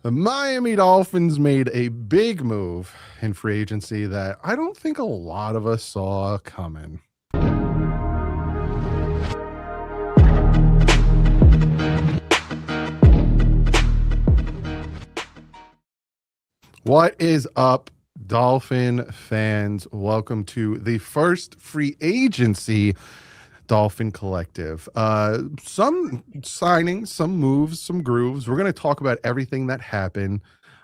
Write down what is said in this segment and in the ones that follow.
The Miami Dolphins made a big move in free agency that I don't think a lot of us saw coming. What is up, Dolphin fans? Welcome to the first free agency Dolphin Collective. Some signings, some moves, some grooves. We're going to talk about everything that happened.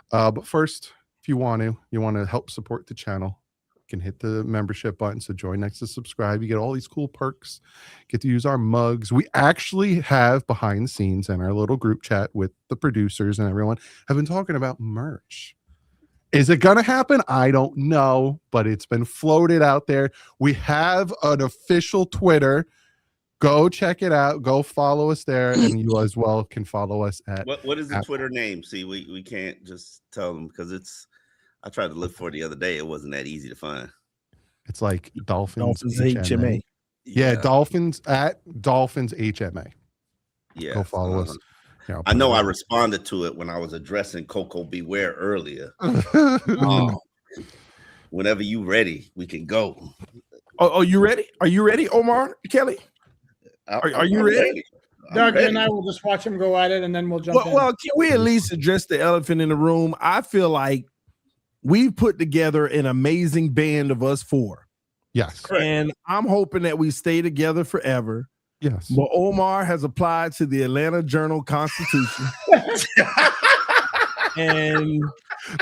But first, if you want to help support the channel, you can hit the membership button. So join next to subscribe. You get all these cool perks. Get to use our mugs. We actually have behind the scenes in our little group chat with the producers and everyone have been talking about merch. Is it going to happen? I don't know, but it's been floated out there. We have an official Twitter. Go check it out. Go follow us there, and you as well can follow us at. What is the Twitter name? See, we can't just tell them because it's. I tried to look for it the other day. It wasn't that easy to find. It's like Dolphins HMA. Yeah, Dolphins at Dolphins HMA. Yeah, go follow us. Yeah, I know I responded to it when I was addressing Coco Beware earlier. Whenever you ready, we can go. Oh, you ready? Are you ready, Omar Kelly? Are you ready? Doug and I will just watch him go at it, and then we'll jump in. Well, can we at least address the elephant in the room? I feel like we've put together an amazing band of us four. Yes. And I'm hoping that we stay together forever. Yes. But Omar has applied to the Atlanta Journal-Constitution. And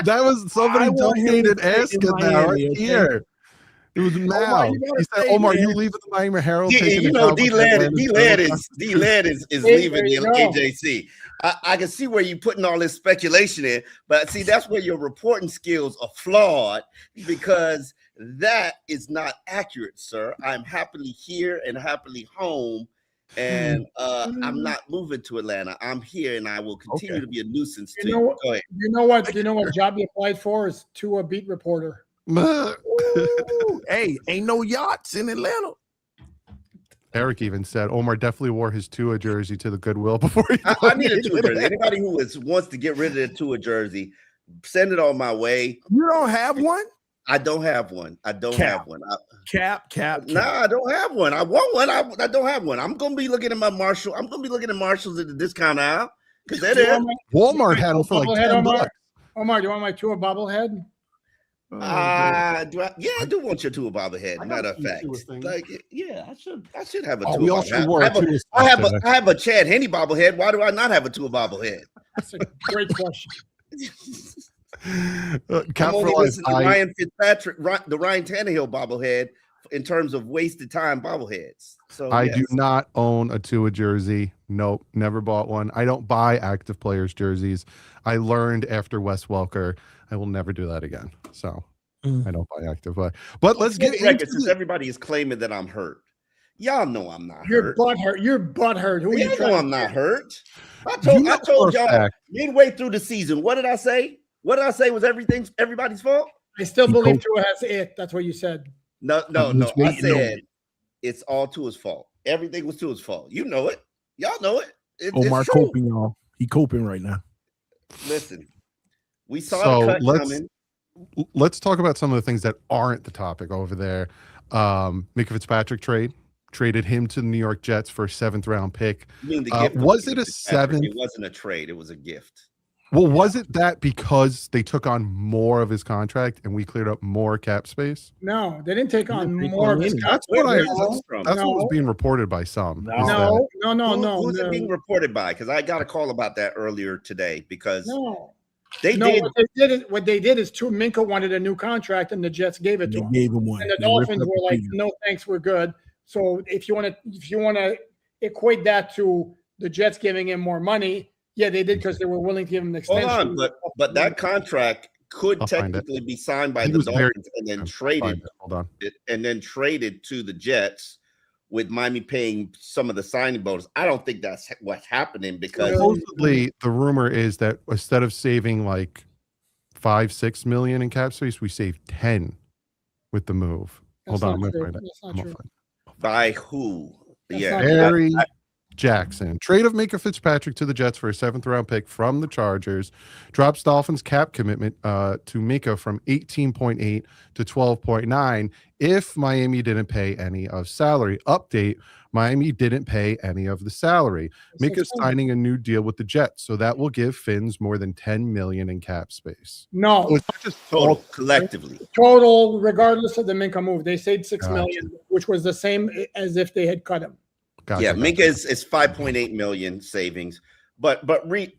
that was somebody donated asking that right here. It was Mal. He said, Omar, you leaving the Miami Herald? You know, D-Lad is leaving the AJC. I can see where you're putting all this speculation in, but see, that's where your reporting skills are flawed because that is not accurate, sir. I'm happily here and happily home, and I'm not moving to Atlanta. I'm here, and I will continue to be a nuisance to you. Go ahead. You know what job he applied for is to a beat reporter. Hey, ain't no yachts in Atlanta. Eric even said Omar definitely wore his Tua jersey to the Goodwill before he I need a Tua jersey. Anybody who wants to get rid of their Tua jersey, send it on my way. You don't have one? I don't have one. I don't have one. Cap. Nah, I don't have one. I want one. I don't have one. I'm gonna be looking at my Marshall. I'm gonna be looking at Marshalls at the discount aisle because they're there. Walmart had them for like $10. Omar, do you want my Tua bobblehead? I do want your Tua bobblehead. Matter of fact, I should have a Tua bobblehead. I have a Chad Henne bobblehead. Why do I not have a Tua bobblehead? That's a great question. I'm only listening to Ryan Fitzpatrick, the Ryan Tannehill bobblehead, in terms of wasted time bobbleheads. So I do not own a Tua jersey. Nope, never bought one. I don't buy active players jerseys. I learned after Wes Welker, I will never do that again. So I don't buy active. But let's get into since everybody is claiming that I'm hurt. Y'all know I'm not hurt. You're butt hurt. Who you know I'm not hurt. I told y'all midway through the season. What did I say? What did I say was everybody's fault? I still believe Tua has it. That's what you said. No. I said it's all Tua's fault. Everything was Tua's fault. You know it. Y'all know it. Omar coping, y'all. He coping right now. Listen, we saw the cut coming. Let's talk about some of the things that aren't the topic over there. Minkah Fitzpatrick traded him to the New York Jets for a 7th round pick. You mean the gift was it a 7th? It wasn't a trade. It was a gift. Well, was it that because they took on more of his contract and we cleared up more cap space? No, they didn't take on more of his contract. That's what was being reported by some. No. Who's it being reported by? Because I got a call about that earlier today. Because what they did is Minkah wanted a new contract and the Jets gave it to him. Gave him one. And the Dolphins were like, "No, thanks, we're good." So if you want to equate that to the Jets giving him more money. Yeah, they did because they were willing to give him an extension. Hold on, but that contract could technically be signed by the Dolphins and then traded. And then traded to the Jets with Miami paying some of the signing bonus. I don't think that's what's happening because supposedly the rumor is that instead of saving like 5-6 million in cap space, we saved 10 with the move. Hold on, I'm gonna find it. By who? Yeah, Jackson. Trade of Minkah Fitzpatrick to the Jets for a 7th-round pick from the Chargers. Drops Dolphins cap commitment to Minkah from 18.8 to 12.9 if Miami didn't pay any of salary. Update, Miami didn't pay any of the salary. Minkah's signing a new deal with the Jets, so that will give Fins more than $10 million in cap space. No, so it's not just total, collectively. Total, regardless of the Minkah move, they saved $6 million, which was the same as if they had cut him. Minkah is 5.8 million savings, but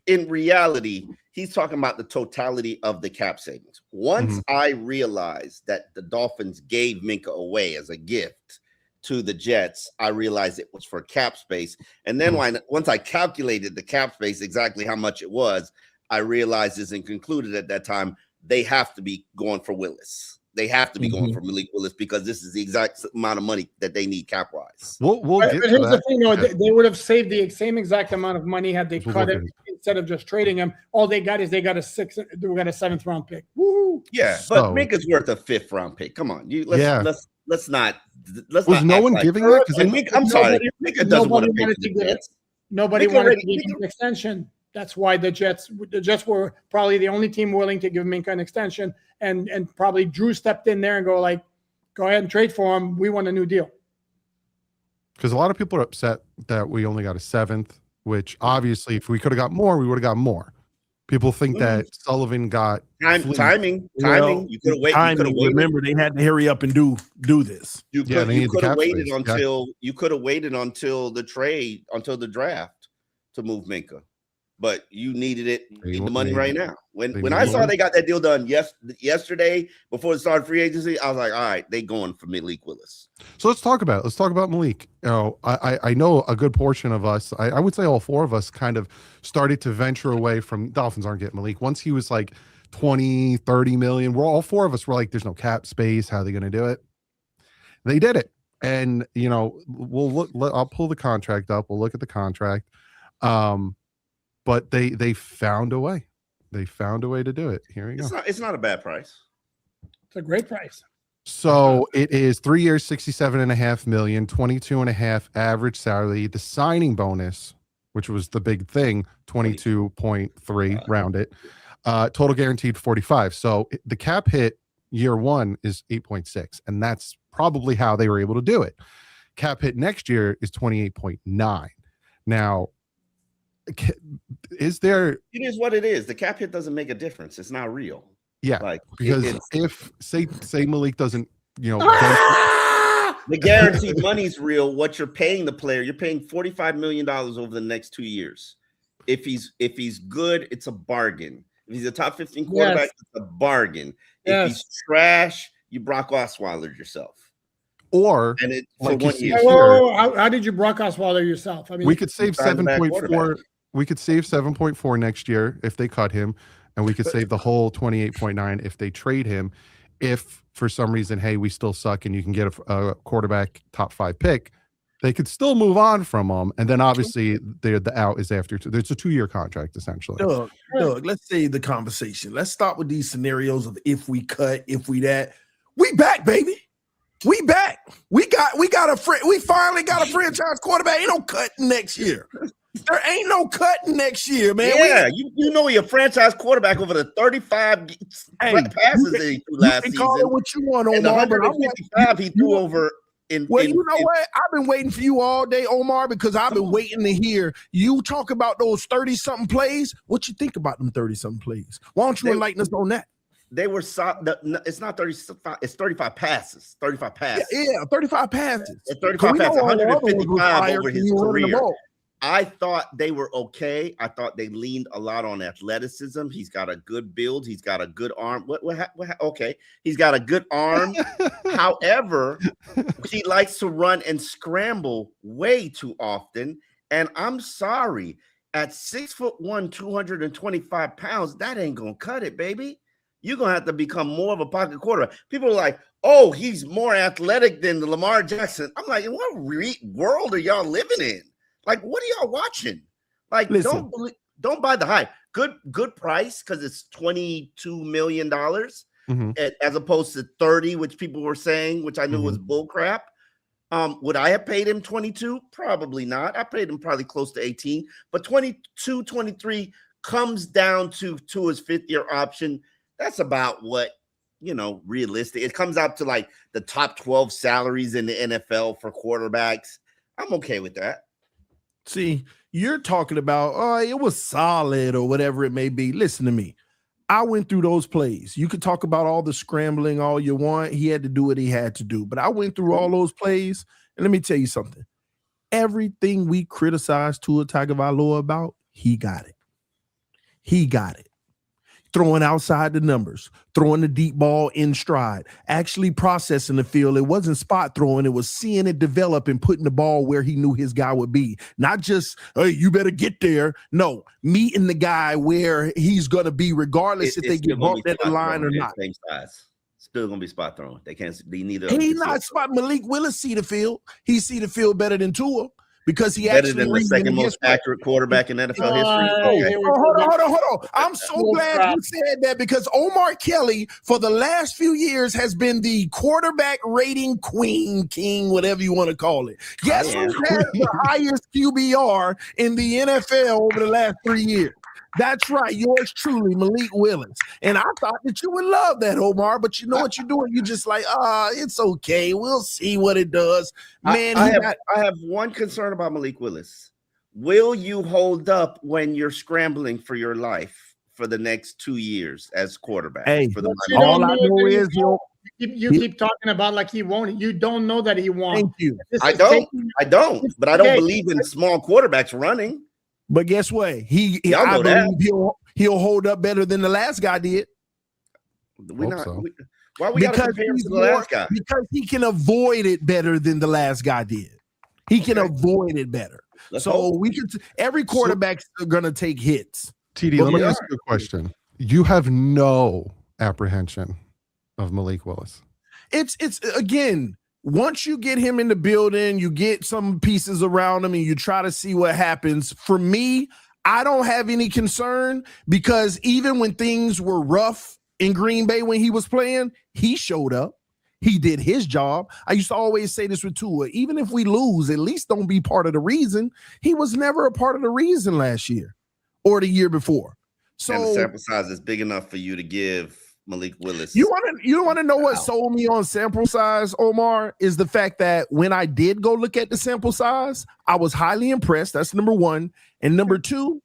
in reality, he's talking about the totality of the cap savings. Once I realized that the Dolphins gave Minkah away as a gift to the Jets, I realized it was for cap space. And then once I calculated the cap space, exactly how much it was, I realized and concluded at that time, they have to be going for Willis. They have to be going for Malik Willis because this is the exact amount of money that they need cap wise. We'll get to here's that. the thing, though, they would have saved the same exact amount of money had they cut him instead of just trading him. All they got is they got a 7th round pick. Woo! Yeah, but Minkah's worth a 5th round pick. Come on, let's not. Was no one giving that? Because I'm sorry, Minkah doesn't want to pay for the Jets. Nobody wanted to give him an extension. That's why the Jets were probably the only team willing to give Minkah an extension, and probably Drew stepped in there and go ahead and trade for him. We want a new deal. Because a lot of people are upset that we only got a 7th, which obviously if we could have got more, we would have got more. People think that Sullivan got timing. You could have waited. Remember, they had to hurry up and do this. You could have waited until the draft to move Minkah. But you needed it. You need the money right now. When I saw they got that deal done yesterday before the start of free agency, I was like, all right, they going for Malik Willis. So let's talk about Malik. You know, I know a good portion of us, I would say all 4 of us kind of started to venture away from Dolphins aren't getting Malik. Once he was like 20, 30 million, all 4 of us were like, there's no cap space. How are they going to do it? They did it. And, you know, I'll pull the contract up. We'll look at the contract. But they found a way. They found a way to do it. Here we go. It's not a bad price. It's a great price. So it is 3 years, 67.5 million, 22.5 average salary. The signing bonus, which was the big thing, 22.3 round it. Total guaranteed 45. So the cap hit year 1 is 8.6, and that's probably how they were able to do it. Cap hit next year is 28.9. Now, is there? It is what it is. The cap hit doesn't make a difference. It's not real. Yeah, because if say Malik doesn't, you know, the guaranteed money's real. What you're paying the player, you're paying $45 million over the next 2 years. If he's good, it's a bargain. If he's a top 15 quarterback, it's a bargain. If he's trash, you Brock Osweiler yourself. Or for 1 year. How did you Brock Osweiler yourself? I mean, we could save 7.4. We could save 7.4 next year if they cut him, and we could save the whole 28.9 if they trade him. If for some reason, hey, we still suck, and you can get a quarterback top 5 pick, they could still move on from him. And then obviously the out is after. There's a 2-year contract essentially. Doug, let's save the conversation. Let's start with these scenarios of if we cut, if we that. We back, baby. We back. We finally got a franchise quarterback. Ain't no cutting next year. There ain't no cutting next year, man. Yeah, you know you're a franchise quarterback over the 35 passes that he threw last season. Call it what you want, Omar. And the 155 he threw over in. Well, you know what? I've been waiting for you all day, Omar, because I've been waiting to hear you talk about those 30-something plays. What you think about them 30-something plays? Why don't you enlighten us on that? They were it's not 35, it's 35 passes. 35 passes. Yeah, 35 passes. It's 35 passes, 155 over his career. I thought they were okay. I thought they leaned a lot on athleticism. He's got a good build. He's got a good arm. Okay. He's got a good arm. However, he likes to run and scramble way too often. And I'm sorry, at 6'1", 225 pounds, that ain't going to cut it, baby. You're going to have to become more of a pocket quarterback. People are like, oh, he's more athletic than Lamar Jackson. I'm like, what world are y'all living in? Like, what are y'all watching? Like, listen, don't buy the hype. Good price because it's $22 million as opposed to 30, which people were saying, which I knew was bull crap. Would I have paid him 22? Probably not. I paid him probably close to 18, but 22, 23 comes down to his 5th-year option. That's about what, realistic. It comes out to like the top 12 salaries in the NFL for quarterbacks. I'm okay with that. See, you're talking about, it was solid or whatever it may be. Listen to me. I went through those plays. You could talk about all the scrambling all you want. He had to do what he had to do. But I went through all those plays, and let me tell you something. Everything we criticized Tua Tagovailoa about, he got it. He got it. Throwing outside the numbers, throwing the deep ball in stride, actually processing the field. It wasn't spot throwing. It was seeing it develop and putting the ball where he knew his guy would be. Not just, hey, you better get there. No, meeting the guy where he's going to be regardless if they get bumped at the line or not. Same size. Still going to be spot throwing. They need to. He's not spot. Malik Willis see the field. He see the field better than Tua. Because he better actually than the second most accurate quarterback in NFL history. Okay. Hold on. I'm so glad you said that because Omar Kelly, for the last few years, has been the quarterback rating king, whatever you want to call it. Guess who has the highest QBR in the NFL over the last 3 years? That's right. Yours truly, Malik Willis. And I thought that you would love that, Omar, but you know what you're doing? You're just like, it's okay. We'll see what it does. Man, I have one concern about Malik Willis. Will you hold up when you're scrambling for your life for the next 2 years as quarterback? Hey, for the all I know is you keep talking about like he won't. You don't know that he won't. Thank you. I don't, but I don't believe in small quarterbacks running. But guess what? I believe he'll hold up better than the last guy did. Why we got to compare him to the last guy? Because he can avoid it better than the last guy did. He can avoid it better. Every quarterback's going to take hits. TD, let me ask you a question. You have no apprehension of Malik Willis. It's again, once you get him in the building, you get some pieces around him and you try to see what happens. For me, I don't have any concern because even when things were rough in Green Bay when he was playing, he showed up. He did his job. I used to always say this with Tua, even if we lose, at least don't be part of the reason. He was never a part of the reason last year or the year before. So and the sample size is big enough for you to give Malik Willis. You want to know what sold me on sample size, Omar, is the fact that when I did go look at the sample size, I was highly impressed. That's number one. And number two,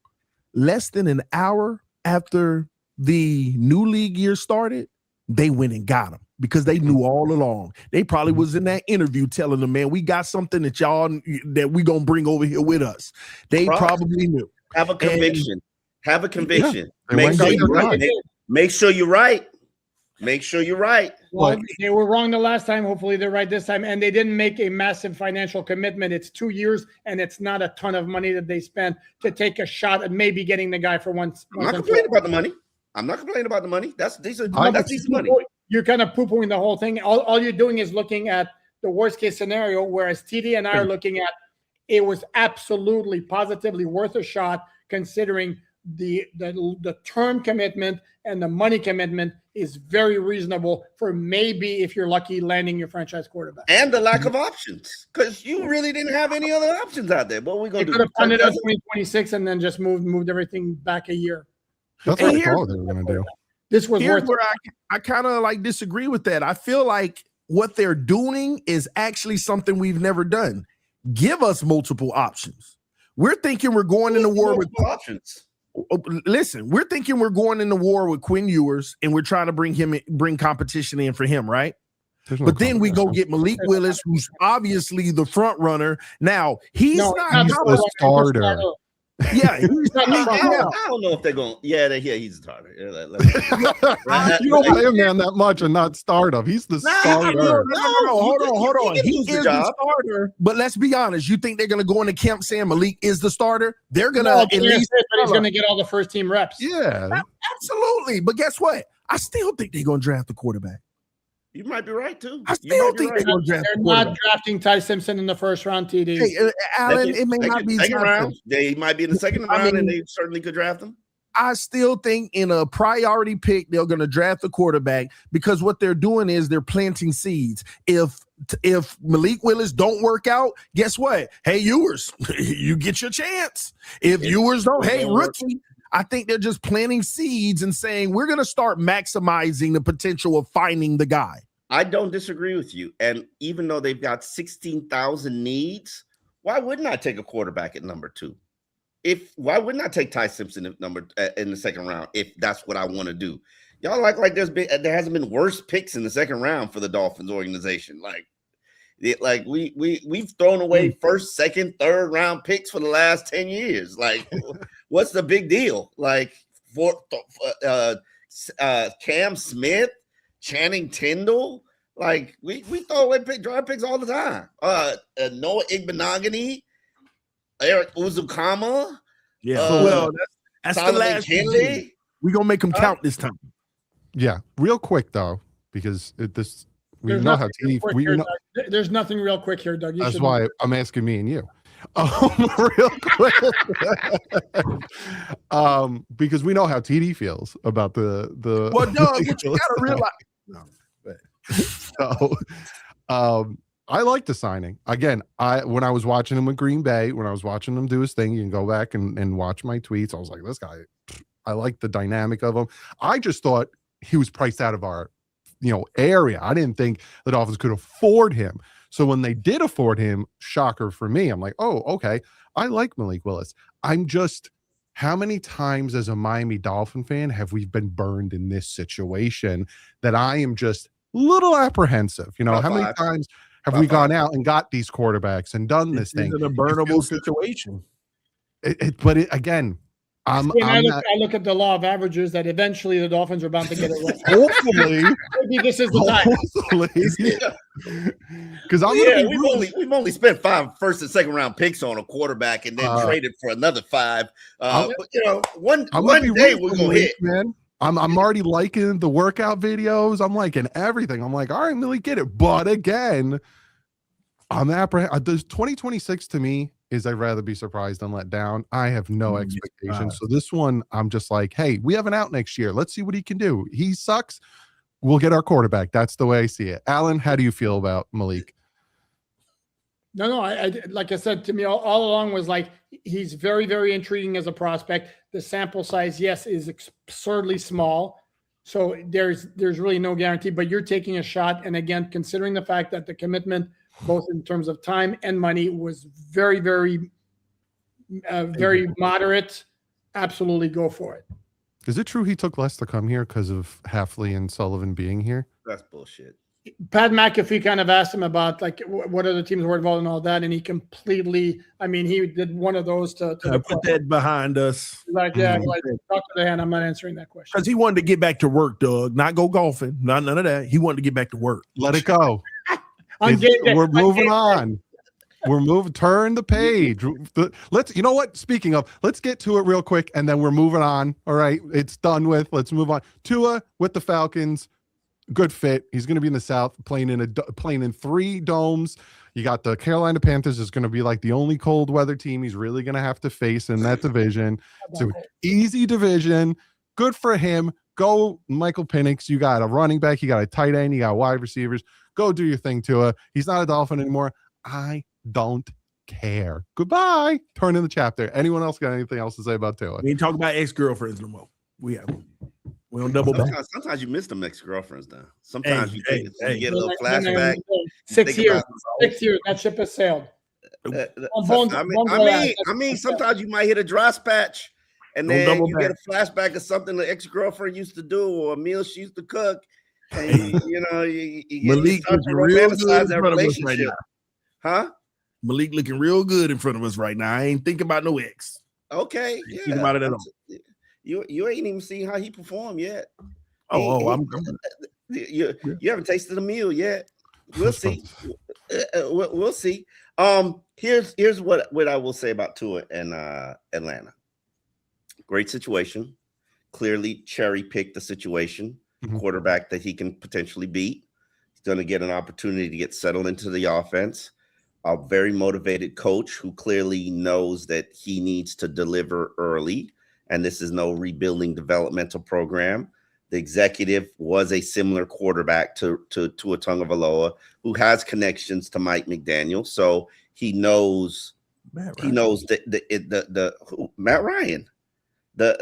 less than an hour after the new league year started, they went and got him because they knew all along. They probably was in that interview telling them, man, we got something that we going to bring over here with us. They probably knew. Have a conviction. Have a conviction. Yeah, Make sure you're right. Make sure you're right. Make sure you're right. Well, they were wrong the last time. Hopefully they're right this time. And they didn't make a massive financial commitment. It's 2 years, and it's not a ton of money that they spent to take a shot at maybe getting the guy for once. I'm not complaining about the money. I'm not complaining about the money. That's decent money. You're kind of poo-pooing the whole thing. All you're doing is looking at the worst case scenario, whereas TD and I are looking at it was absolutely, positively worth a shot considering the term commitment and the money commitment is very reasonable for maybe, if you're lucky, landing your franchise quarterback. And the lack of options, because you really didn't have any other options out there. What are we going to do? Could have funded us 2026 and then just moved everything back a year. That's what I thought they were going to do. This was Here's worth where I kind of like disagree with that. I feel like what they're doing is actually something we've never done. Give us multiple options. We're thinking we're going into war with options. Listen, we're thinking we're going into war with Quinn Ewers, and we're trying to bring competition in for him, right? But then we go get Malik Willis, who's obviously the front runner. Now he's not the starter. Yeah, I don't know if they're going. He's a starter. You don't play him man that much and not start him. He's the starter. No, hold on. He is the starter. But let's be honest. You think they're going to go into camp saying Malik is the starter? They're going to at least. But he's going to get all the first team reps. Yeah, absolutely. But guess what? I still think they're going to draft the quarterback. You might be right too. I still think they're going to draft. They're not drafting Ty Simpson in the first round. TD. Hey, Alan, it may not be second round. They might be in the second round, and they certainly could draft him. I still think in a priority pick, they're going to draft the quarterback because what they're doing is they're planting seeds. If Malik Willis don't work out, guess what? Hey, Ewers, you get your chance. If Ewers don't, hey, rookie. I think they're just planting seeds and saying we're going to start maximizing the potential of finding the guy. I don't disagree with you. And even though they've got 16,000 needs, why wouldn't I take a quarterback at number 2? Why wouldn't I take Ty Simpson in the second round if that's what I want to do? Y'all act like there hasn't been worse picks in the second round for the Dolphins organization. We've thrown away first, second, third round picks for the last 10 years. Like, what's the big deal? Like Cam Smith, Channing Tindall, like we throw away draft picks all the time. Noah Igbenogany, Eric Uzukama. Yeah, that's the last one. We're gonna make them count this time. Yeah, real quick though, because we know how TD. There's nothing real quick here, Doug. That's why I'm asking me and you. Real quick, because we know how TD feels about the. Well, Doug, what you gotta realize. So, I like the signing. Again, when I was watching him with Green Bay, when I was watching him do his thing, you can go back and watch my tweets. I was like, this guy, I like the dynamic of him. I just thought he was priced out of our, area. I didn't think the Dolphins could afford him. So when they did afford him, shocker for me, I'm like, oh, okay. I like Malik Willis. I'm just, how many times as a Miami Dolphin fan have we been burned in this situation that I am just a little appreciative? How many times have we gone out and got these quarterbacks and done this thing? It's a burnable situation. Again, I look at the law of averages that eventually the Dolphins are bound to get it right. Hopefully, maybe this is the time. Because we've only spent 5 first and second round picks on a quarterback and then traded for another 5. One day we're gonna hit, man. I'm already liking the workout videos. I'm liking everything. I'm like, all right, Millie, get it. But again, I'm apprehensive. 2026 to me is I'd rather be surprised than let down. I have no expectations. So this one, I'm just like, hey, we have an out next year. Let's see what he can do. He sucks. We'll get our quarterback. That's the way I see it. Alan, how do you feel about Malik? No, I like I said, to me all along was like, he's very, very intriguing as a prospect. The sample size, yes, is absurdly small. So there's really no guarantee, but you're taking a shot. And again, considering the fact that the commitment, both in terms of time and money, was very, very, very moderate, absolutely go for it. Is it true he took less to come here because of Hafley and Sullivan being here? That's bullshit. Pat McAfee kind of asked him about like what other teams were involved in all that, and he completely, he did one of those to put that behind us. Like, yeah, talk to the hand. I'm not answering that question. Because he wanted to get back to work, Doug. Not go golfing. None of that. He wanted to get back to work. Let it go. We're moving on. We're moving. Turn the page. Let's. You know what? Speaking of, let's get to it real quick, and then we're moving on. All right, it's done with. Let's move on. Tua with the Falcons. Good fit. He's going to be in the South, playing in 3 domes. You got the Carolina Panthers is going to be like the only cold weather team he's really going to have to face in that division. So easy division. Good for him. Go Michael Penix. You got a running back. You got a tight end. You got wide receivers. Go do your thing, Tua. He's not a Dolphin anymore. I don't care. Goodbye. Turn in the chapter. Anyone else got anything else to say about Tua? We ain't talking about ex-girlfriends no more. We don't double back. Sometimes you miss them ex-girlfriends now. Sometimes you get a little flashback. 6 years. 6 years. That ship has sailed. Sometimes you might hit a dry patch, and then you get a flashback of something the ex-girlfriend used to do or a meal she used to cook. And, Malik looking real good in front of us right now. Huh? Malik looking real good in front of us right now. I ain't thinking about no ex. Okay. Yeah. Think about it at all. You ain't even seen how he performed yet. I'm you haven't tasted the meal yet. We'll see. We'll see. Here's what I will say about Tua and Atlanta. Great situation. Clearly cherry picked the situation. Quarterback that he can potentially beat. He's going to get an opportunity to get settled into the offense. A very motivated coach who clearly knows that he needs to deliver early and this is no rebuilding developmental program. The executive was a similar quarterback to Tua Tagovailoa, who has connections to Mike McDaniel, so he knows Matt Ryan.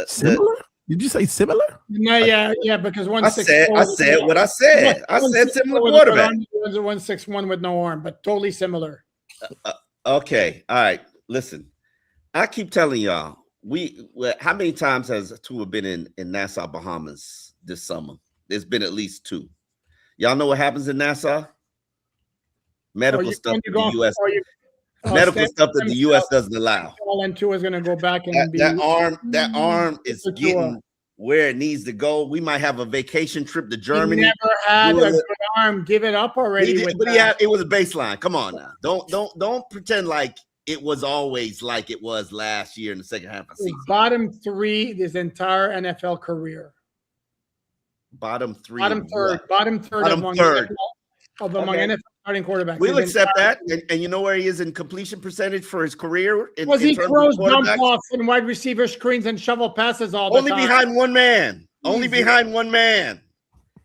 Similar? Did you say similar? No, yeah, because I said what I said. I said similar quarterback. 161 with no arm, but totally similar. Okay, all right. Listen, I keep telling y'all, how many times has Tua been in Nassau, Bahamas this summer? There's been at least 2. Y'all know what happens in Nassau? Medical stuff that the U.S. Medical stuff that the U.S. doesn't allow. And Tua is going to go back and that arm is getting where it needs to go. We might have a vacation trip to Germany. He never had a good arm. Give it up already. It was a baseline. Come on now. Don't pretend like it was always like it was last year in the second half of the season. Bottom 3 his entire NFL career. Bottom 3. Bottom third among NFL starting quarterbacks. We'll accept that. And you know where he is in completion percentage for his career? He throws dump offs and wide receiver screens and shovel passes all the time. Only behind one man. Only behind one man.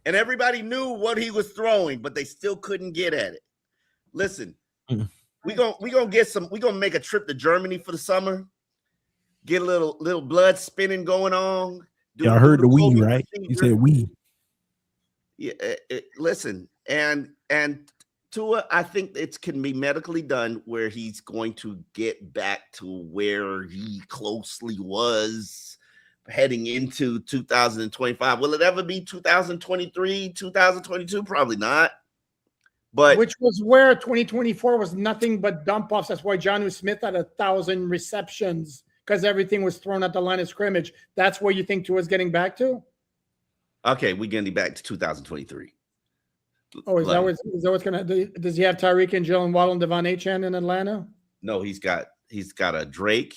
And everybody knew what he was throwing, but they still couldn't get at it. Listen, we're gonna make a trip to Germany for the summer. Get a little blood spinning going on. Y'all heard the we, right? You said we. Yeah, listen, and Tua, I think it can be medically done where he's going to get back to where he closely was heading into 2025. Will it ever be 2023, 2022? Probably not. But which was where 2024 was nothing but dump offs. That's why Jonnu Smith had 1,000 receptions, because everything was thrown at the line of scrimmage. That's where you think Tua's getting back to? Okay, we're getting back to 2023. Oh, is that what's gonna do? Does he have Tyreek and Jalen Waddle and Devon Achane in Atlanta? No, he's got a Drake,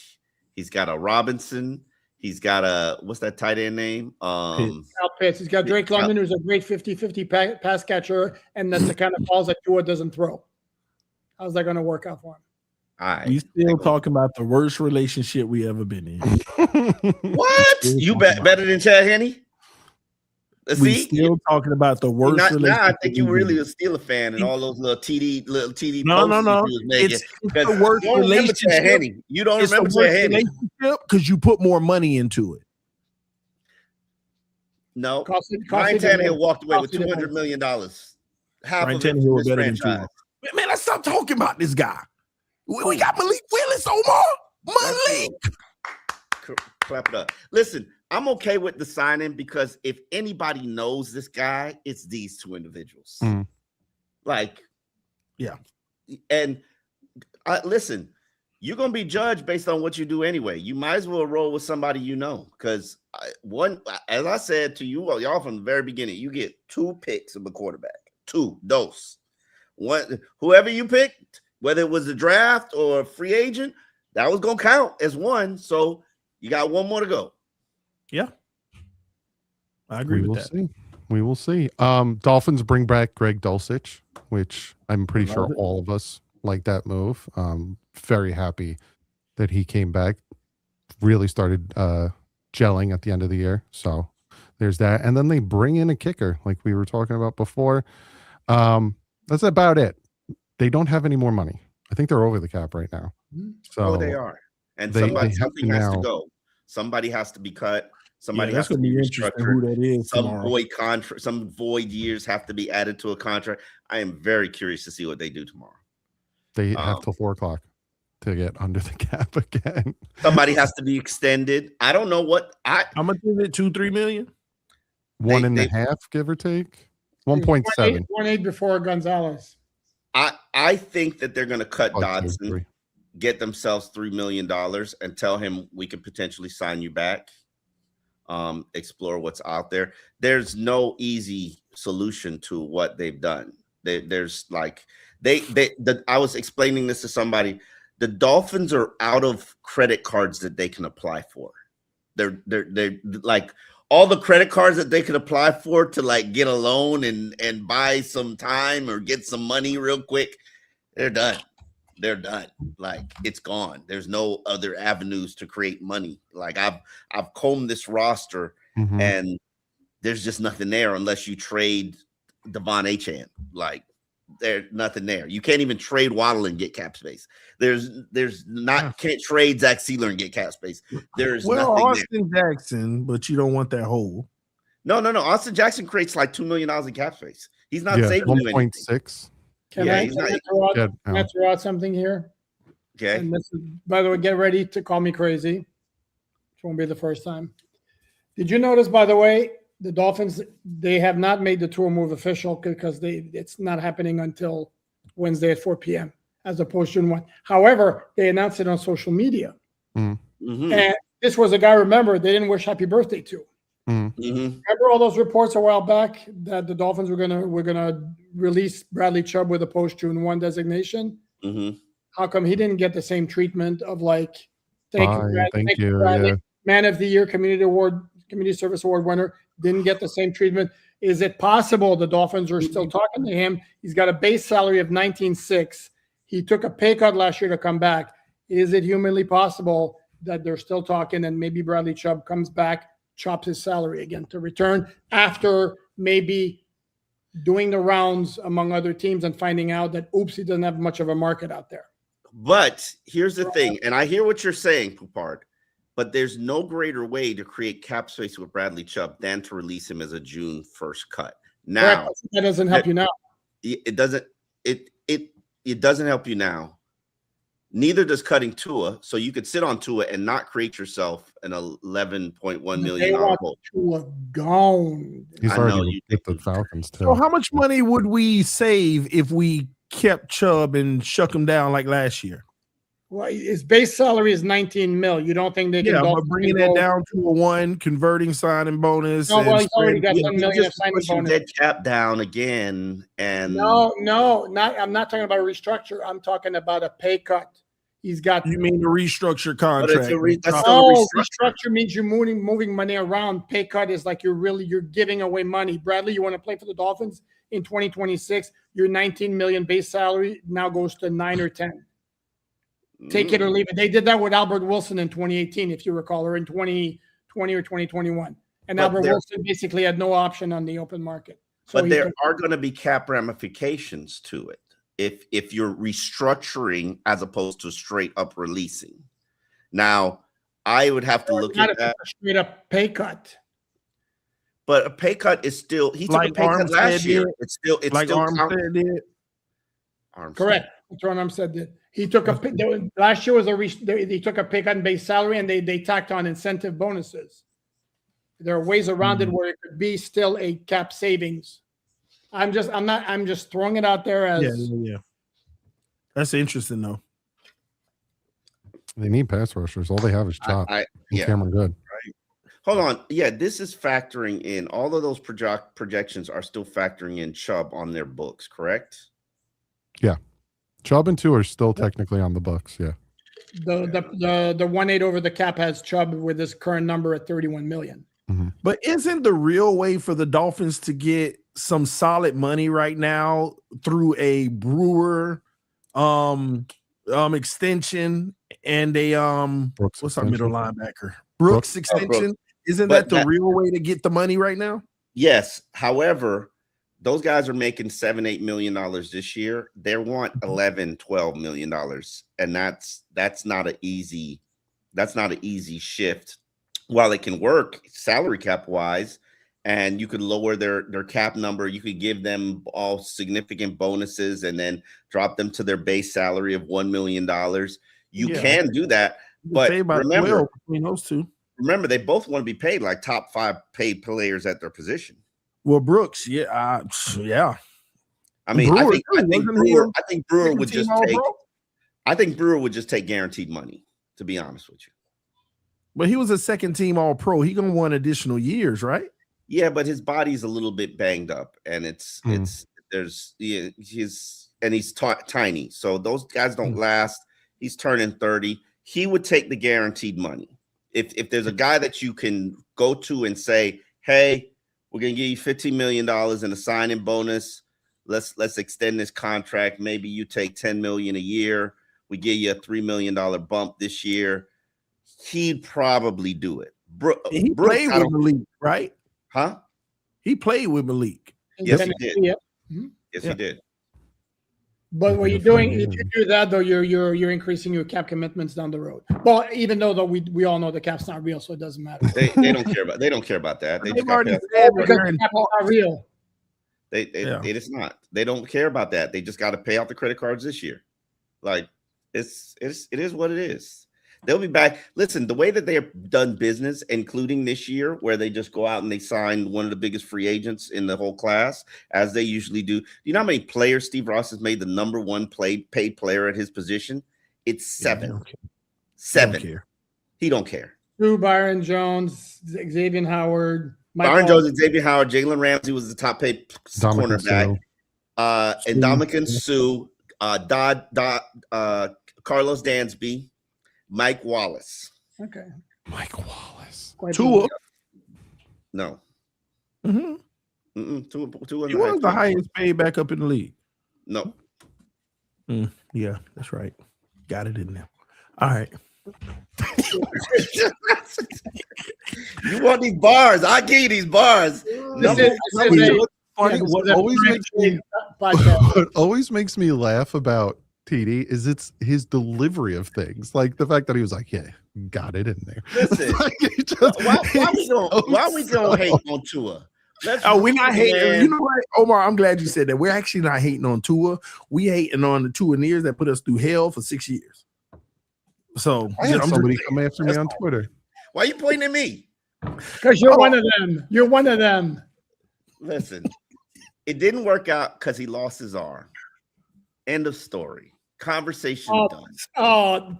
he's got a Robinson, he's got a what's that tight end name? Kyle Pitts. He's got Drake London, who's a great 50-50 pass catcher, and that's the kind of balls that Tua doesn't throw. How's that gonna work out for him? All right. We still talking about the worst relationship we ever been in. What? You better than Chad Henne? We still talking about the worst relationship. Now I think you really a Steelers fan and all those little TD No. It's the worst relationship. You don't remember Chad Henne because you put more money into it. No, Ryan Tannehill walked away with $200 million. Half Ryan of it Tannehill was better franchise. than man, let's stop talking about this guy. We got Malik Willis, Omar. Malik. Clap it up. Listen, I'm okay with the signing because if anybody knows this guy, it's these 2 individuals. Like, yeah. And listen, you're going to be judged based on what you do anyway. You might as well roll with somebody you know, because as I said to you, y'all from the very beginning, you get 2 picks of a quarterback. 2 dose. One, whoever you picked, whether it was the draft or a free agent, that was going to count as 1. So you got 1 more to go. Yeah. I agree with that. We will see. Dolphins bring back Greg Dulcich, which I'm pretty sure all of us like that move. Very happy that he came back. Really started gelling at the end of the year. So there's that. And then they bring in a kicker like we were talking about before. That's about it. They don't have any more money. I think they're over the cap right now. So they are. And something has to go. Somebody has to be cut. Somebody has to be restructured. Who that is some void years have to be added to a contract. I am very curious to see what they do tomorrow. They have till 4:00 to get under the cap again. Somebody has to be extended. I don't know what how much is it? 2-3 million? 1.5, give or take. 1.7. 1.8 before Gonzalez. I think that they're going to cut Dodson, get themselves $3 million, and tell him we could potentially sign you back. Explore what's out there. There's no easy solution to what they've done. There's like I was explaining this to somebody. The Dolphins are out of credit cards that they can apply for. They're like all the credit cards that they could apply for to like get a loan and buy some time or get some money real quick. They're done. They're done. Like, it's gone. There's no other avenues to create money. Like, I've combed this roster, and there's just nothing there unless you trade Devon Achane. Like, there's nothing there. You can't even trade Waddle and get cap space. There's not can't trade Zach Sealer and get cap space. There's nothing Austin there. Jackson, but you don't want that hole. No. Austin Jackson creates like $2 million in cap space. He's not saving you anything. 1.6. Can I throw out something here? Okay. And this is, by the way, get ready to call me crazy. It won't be the first time. Did you notice, by the way, the Dolphins, they have not made the tour move official because it's not happening until Wednesday at 4 p.m. as opposed to 1. However, they announced it on social media. And this was a guy, remember, they didn't wish happy birthday to. Remember all those reports a while back that the Dolphins were gonna release Bradley Chubb with a post-June 1 designation? How come he didn't get the same treatment of like, thank you, Bradley, Man of the Year, Community Service Award winner, didn't get the same treatment? Is it possible the Dolphins are still talking to him? He's got a base salary of $19.6. He took a pay cut last year to come back. Is it humanly possible that they're still talking and maybe Bradley Chubb comes back, chops his salary again to return after maybe doing the rounds among other teams and finding out that, oops, he doesn't have much of a market out there? But here's the thing, and I hear what you're saying, Poupard, but there's no greater way to create cap space with Bradley Chubb than to release him as a June 1st cut. Now, that doesn't help you now. It doesn't. It doesn't help you now. Neither does cutting Tua, so you could sit on Tua and not create yourself an $11.1 million hole. Tua gone. He's already with the Falcons too. So how much money would we save if we kept Chubb and shuck him down like last year? Well, his base salary is $19 million. You don't think they can? Yeah, but bringing that down to a 1, converting signing bonus. No, well, he's already got $1 million of signing bonus. Dead cap down again, and no, I'm not talking about a restructure. I'm talking about a pay cut. He's got. You mean the restructure contract? Restructure means you're moving money around. Pay cut is like you're giving away money. Bradley, you want to play for the Dolphins in 2026? Your $19 million base salary now goes to 9 or 10. Take it or leave it. They did that with Albert Wilson in 2018, if you recall, or in 2020 or 2021. And Albert Wilson basically had no option on the open market. So but there are going to be cap ramifications to it if you're restructuring as opposed to straight up releasing. Now, I would have to look at that. A straight up pay cut. But a pay cut is still, he took a pay cut last year. It's still Armstead did. Correct. That's what Armstead did. He took last year was he took a pay cut in base salary and they tacked on incentive bonuses. There are ways around it where it could be still a cap savings. I'm just throwing it out there as yeah. That's interesting though. They need pass rushers. All they have is Chop and Cameron Good. Right. Hold on. Yeah, this is factoring in. All of those projections are still factoring in Chubb on their books, correct? Yeah. Chubb and Tua are still technically on the books. Yeah. The 1.8 over the cap has Chubb with his current number at $31 million. But isn't the real way for the Dolphins to get some solid money right now through a Brewer extension and a what's our middle linebacker? Brooks extension? Isn't that the real way to get the money right now? Yes. However, those guys are making $7-8 million this year. They want $11-12 million, and that's not an easy shift. While it can work salary cap wise, and you could lower their cap number, you could give them all significant bonuses, and then drop them to their base salary of $1 million. You can do that, but remember between those two. Remember, they both want to be paid like top 5 paid players at their position. Well, Brooks, I mean, Brewer, I think Brewer would just take. I think Brewer would just take guaranteed money. To be honest with you, but he was a second team All Pro. He gonna want additional years, right? Yeah, but his body's a little bit banged up, and he's tiny, so those guys don't last. He's turning 30. He would take the guaranteed money if there's a guy that you can go to and say, hey, we're going to give you $15 million in a signing bonus. Let's extend this contract. Maybe you take $10 million a year. we give you a $3 million bump this year, he'd probably do it. He played with Malik, right? Huh? He played with Malik. Yes, he did. Yeah. Yes, he did. But what you're doing, if you do that, though, you're increasing your cap commitments down the road. Well, even though we all know the cap's not real, so it doesn't matter. They don't care about that. They just already got said because the cap is not real. it is not. They don't care about that. They just got to pay out the credit cards this year. Like it is what it is. They'll be back. Listen, the way that they have done business, including this year, where they just go out and they sign one of the biggest free agents in the whole class, as they usually do. Do you know how many players Steve Ross has made the number one paid player at his position? It's 7. 7. He don't care. Drew, Byron Jones, Xavier Howard, Byron Jones, Xavier Howard, Jalen Ramsey was the top paid cornerback, and Ndamukong Suh, Carlos Dansby, Mike Wallace. Okay. Mike Wallace. Tua. No. Mm-hmm. Tua He was the highest paid back up in the league. No. Yeah, that's right. Got it in there. All right. You want these bars? I give you these bars. What always makes me laugh about TD is it's his delivery of things, like the fact that he was like, "Yeah, got it in there." Listen, why we gonna hate on Tua? We're not hating. You know what, Omar? I'm glad you said that. We're actually not hating on Tua. We hating on the Tuaneers that put us through hell for 6 years. So I had somebody come after me on Twitter. Why are you pointing at me? Because you're one of them. You're one of them. Listen, it didn't work out because he lost his arm. End of story. Conversation done. Oh,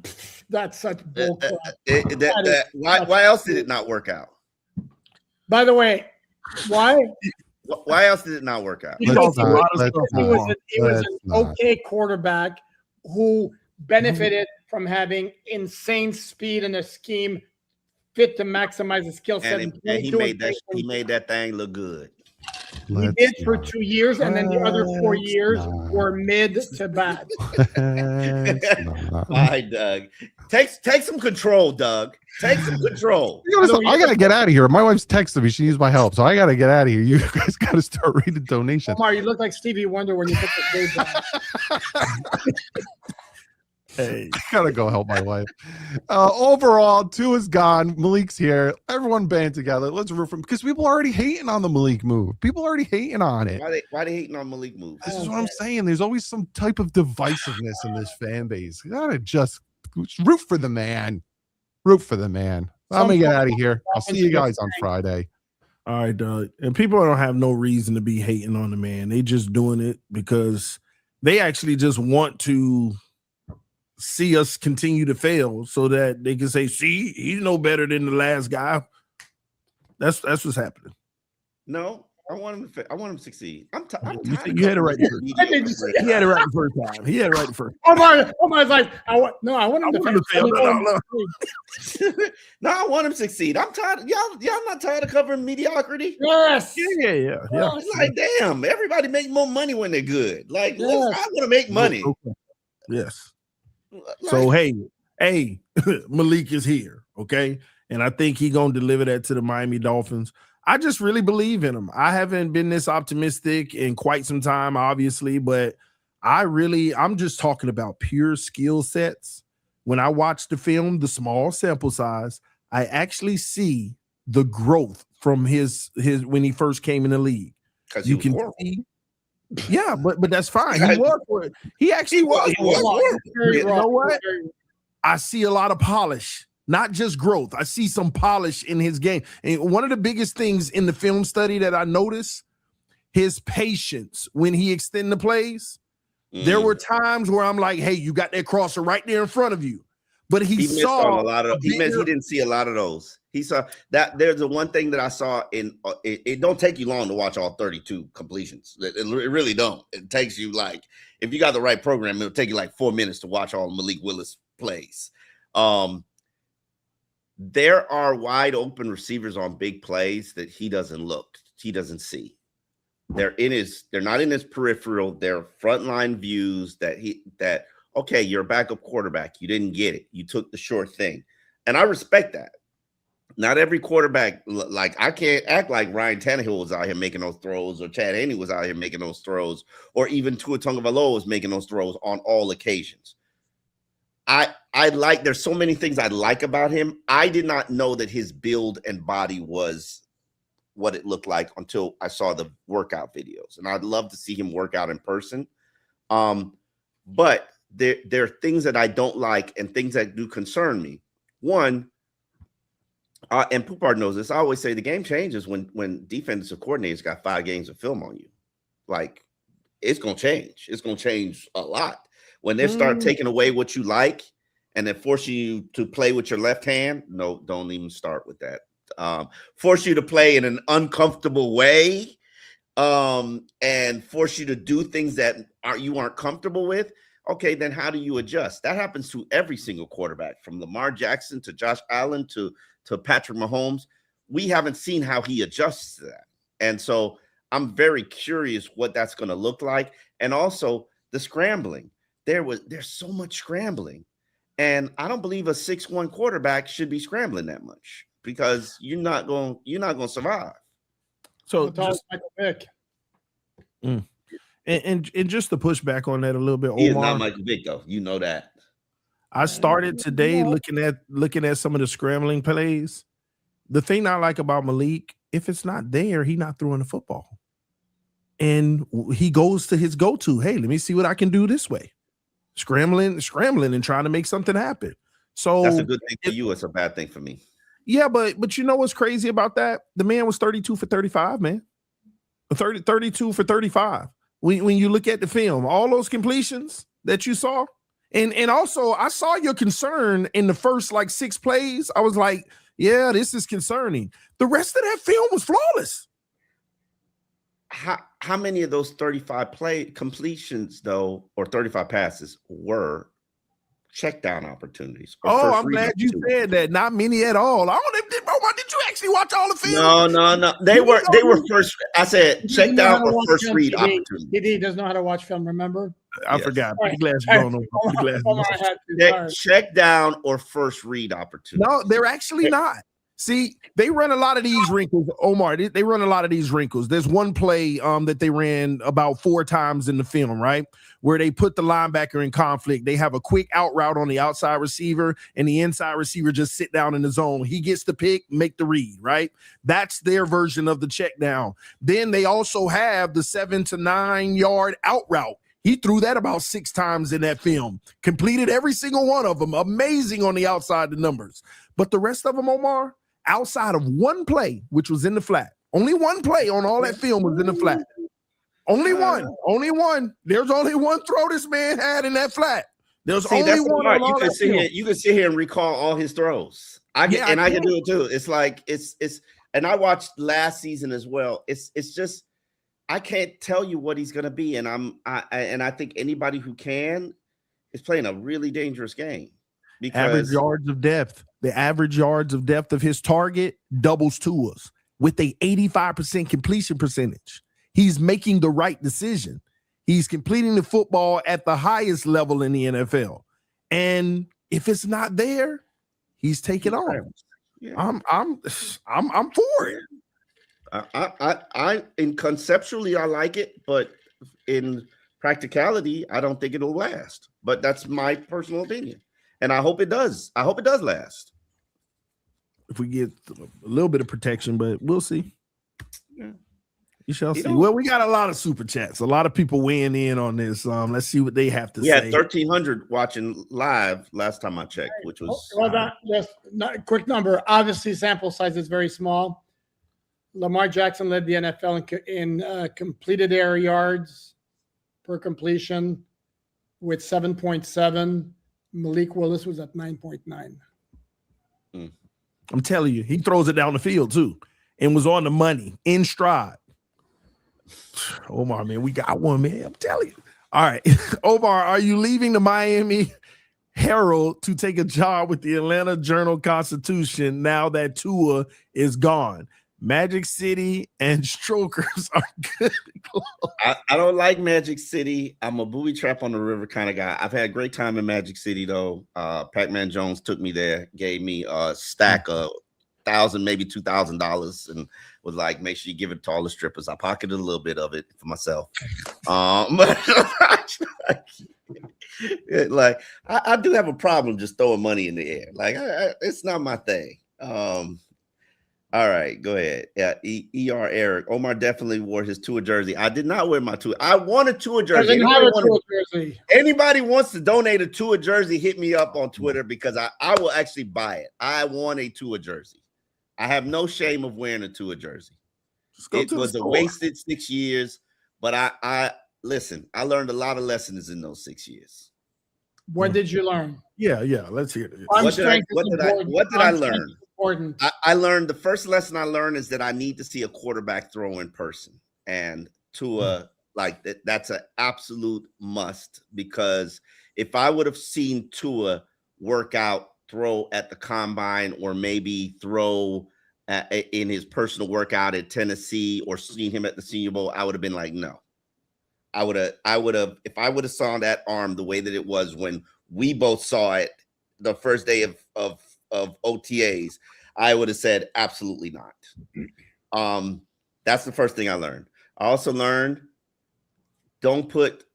that's such bull crap. Why else did it not work out? By the way, why? Why else did it not work out? Because he was an okay quarterback who benefited from having insane speed and a scheme fit to maximize his skill set. And he made that thing look good. He did for 2 years, and then the other 4 years were mid to bad. All right, Doug. Take some control, Doug. Take some control. I gotta get out of here. My wife's texting me. She needs my help, so I gotta get out of here. You guys gotta start reading donations. Omar, you look like Stevie Wonder when you put the shades on. Hey, I gotta go help my wife. Overall, Tua's gone. Malik's here. Everyone band together. Let's root for him because people are already hating on the Malik move. People are already hating on it. Why they hating on Malik move? This is what I'm saying. There's always some type of divisiveness in this fan base. You gotta just root for the man. Root for the man. I'm gonna get out of here. I'll see you guys on Friday. All right, Doug. And people don't have no reason to be hating on the man. They just doing it because they actually just want to see us continue to fail so that they can say, see, he's no better than the last guy. That's what's happening. No, I want him to succeed. I'm tired. You had it right the first time. He had it right the first time. He had it right the first time. Omar's like, I want him to fail. No, I want him to succeed. I'm tired. Y'all not tired of covering mediocrity? Yes. Yeah. It's like, damn, everybody make more money when they're good. Like, I want to make money. Okay. Yes. So hey, Malik is here, okay? And I think he's gonna deliver that to the Miami Dolphins. I just really believe in him. I haven't been this optimistic in quite some time, obviously, but I'm just talking about pure skill sets. When I watch the film, the small sample size, I actually see the growth from his when he first came in the league. You can see. Yeah, but that's fine. He actually was. You know what? I see a lot of polish, not just growth. I see some polish in his game. And one of the biggest things in the film study that I noticed, his patience when he extended the plays. There were times where I'm like, hey, you got that crosser right there in front of you. But he saw a lot of he didn't see a lot of those. He saw that there's the one thing that I saw in it don't take you long to watch all 32 completions. It really don't. It takes you like, if you got the right program, it'll take you like 4 minutes to watch all Malik Willis plays. There are wide open receivers on big plays that he doesn't see. They're not in his peripheral. They're frontline views that Okay, you're a backup quarterback. You didn't get it. You took the short thing. And I respect that. Not every quarterback, like I can't act like Ryan Tannehill was out here making those throws, or Chad Henne was out here making those throws, or even Tua Tagovailoa was making those throws on all occasions. There's so many things I like about him. I did not know that his build and body was what it looked like until I saw the workout videos. And I'd love to see him work out in person. But there are things that I don't like and things that do concern me. One, and Poupard knows this, I always say the game changes when defensive coordinators got 5 games of film on you. Like, it's going to change. It's going to change a lot. When they start taking away what you like and then forcing you to play with your left hand, no, don't even start with that. Force you to play in an uncomfortable way, and force you to do things that you aren't comfortable with. Okay, then how do you adjust? That happens to every single quarterback, from Lamar Jackson to Josh Allen to Patrick Mahomes. We haven't seen how he adjusts to that. And so I'm very curious what that's going to look like. And also the scrambling. There's so much scrambling. And I don't believe a 6'1" quarterback should be scrambling that much, because you're not going to survive. So just, Michael Vick. And just to push back on that a little bit, Omar, He is not Michael Vick, though. You know that. I started today looking at some of the scrambling plays. The thing I like about Malik, if it's not there, he's not throwing the football. And he goes to his go-to. Hey, let me see what I can do this way. Scrambling and trying to make something happen. So that's a good thing for you. It's a bad thing for me. Yeah, but you know what's crazy about that? The man was 32 for 35, man. 32 for 35. When you look at the film, all those completions that you saw, and also I saw your concern in the first 6 plays. I was like, yeah, this is concerning. The rest of that film was flawless. How many of those 35 play completions, though, or 35 passes were check down opportunities? Oh, I'm glad you said that. Not many at all. Did you actually watch all the film? No. They were first. I said check down or first read opportunities. He doesn't know how to watch film. Remember? I forgot. Check down or first read opportunities. No, they're actually not. See, they run a lot of these wrinkles, Omar. They run a lot of these wrinkles. There's one play that they ran about 4 times in the film, right? Where they put the linebacker in conflict. They have a quick out route on the outside receiver, and the inside receiver just sit down in the zone. He gets the pick, make the read, right? That's their version of the check down. Then they also have the 7 to 9 yard out route. He threw that about 6 times in that film. Completed every single one of them. Amazing on the outside, the numbers. But the rest of them, Omar, outside of one play, which was in the flat. Only one play on all that film was in the flat. Only one. There's only one throw this man had in that flat. There's only one. You can sit here and recall all his throws. I can do it too. It's like it's and I watched last season as well. It's just I can't tell you what he's gonna be, and I think anybody who can is playing a really dangerous game. Because average yards of depth. The average yards of depth of his target doubles Tua's with a 85% completion percentage. He's making the right decision. He's completing the football at the highest level in the NFL. And if it's not there, he's taking off. Yeah. I'm for it. I conceptually I like it, but in practicality, I don't think it'll last. But that's my personal opinion. And I hope it does. I hope it does last. If we get a little bit of protection, but we'll see. Yeah. You shall see. Well, we got a lot of super chats. A lot of people weighing in on this. Let's see what they have to say. Yeah, 1,300 watching live last time I checked, which was just not a quick number. Obviously, sample size is very small. Lamar Jackson led the NFL in completed air yards per completion with 7.7. Malik Willis was at 9.9. I'm telling you, he throws it down the field too, and was on the money in stride. Omar, man, we got one, man. I'm telling you. All right, Omar, are you leaving the Miami Herald to take a job with the Atlanta Journal-Constitution now that Tua is gone? Magic City and Strokers are good. I don't like Magic City. I'm a booby trap on the river kind of guy. I've had a great time in Magic City though. Pac-Man Jones took me there, gave me a stack of $1,000, maybe $2,000, and was like, make sure you give it to all the strippers. I pocketed a little bit of it for myself. But like I do have a problem just throwing money in the air. Like it's not my thing. All right, go ahead. Yeah, ER Eric. Omar definitely wore his Tua jersey. I did not wear my Tua. I want a Tua jersey. Anybody wants to donate a Tua jersey, hit me up on Twitter because I will actually buy it. I want a Tua jersey. I have no shame of wearing a Tua jersey. It was a wasted 6 years, but I listen, I learned a lot of lessons in those 6 years. What did you learn? Yeah, let's hear it. What did I learn? I learned the first lesson I learned is that I need to see a quarterback throw in person, and Tua, like that's an absolute must, because if I would have seen Tua work out, throw at the combine, or maybe throw in his personal workout at Tennessee, or seen him at the Senior Bowl, I would have been like, no. I would have if I would have saw that arm the way that it was when we both saw it the first day of OTAs, I would have said absolutely not. That's the first thing I learned. I also learned don't put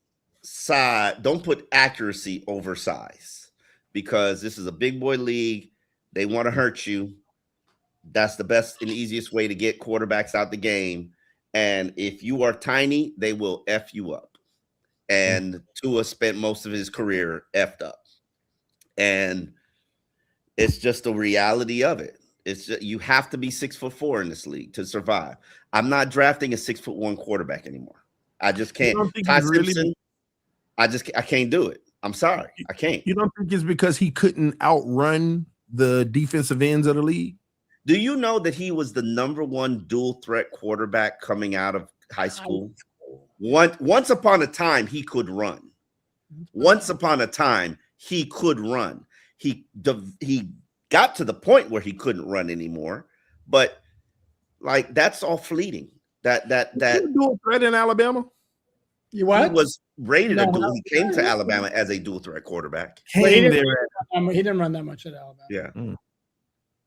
accuracy over size, because this is a big boy league. They want to hurt you. That's the best and easiest way to get quarterbacks out the game. And if you are tiny, they will F you up. And Tua spent most of his career effed up. And it's just the reality of it. It's just, you have to be 6'4" in this league to survive. I'm not drafting a 6'1" quarterback anymore. I just can't. Ty Simpson, I can't do it. I'm sorry. I can't. You don't think it's because he couldn't outrun the defensive ends of the league? Do you know that he was the #1 dual threat quarterback coming out of high school? Once upon a time, he could run. Once upon a time, he could run. He got to the point where he couldn't run anymore, but like that's all fleeting. That dual threat in Alabama. You what? He was rated a dual. He came to Alabama as a dual threat quarterback. He didn't run that much at Alabama. Yeah.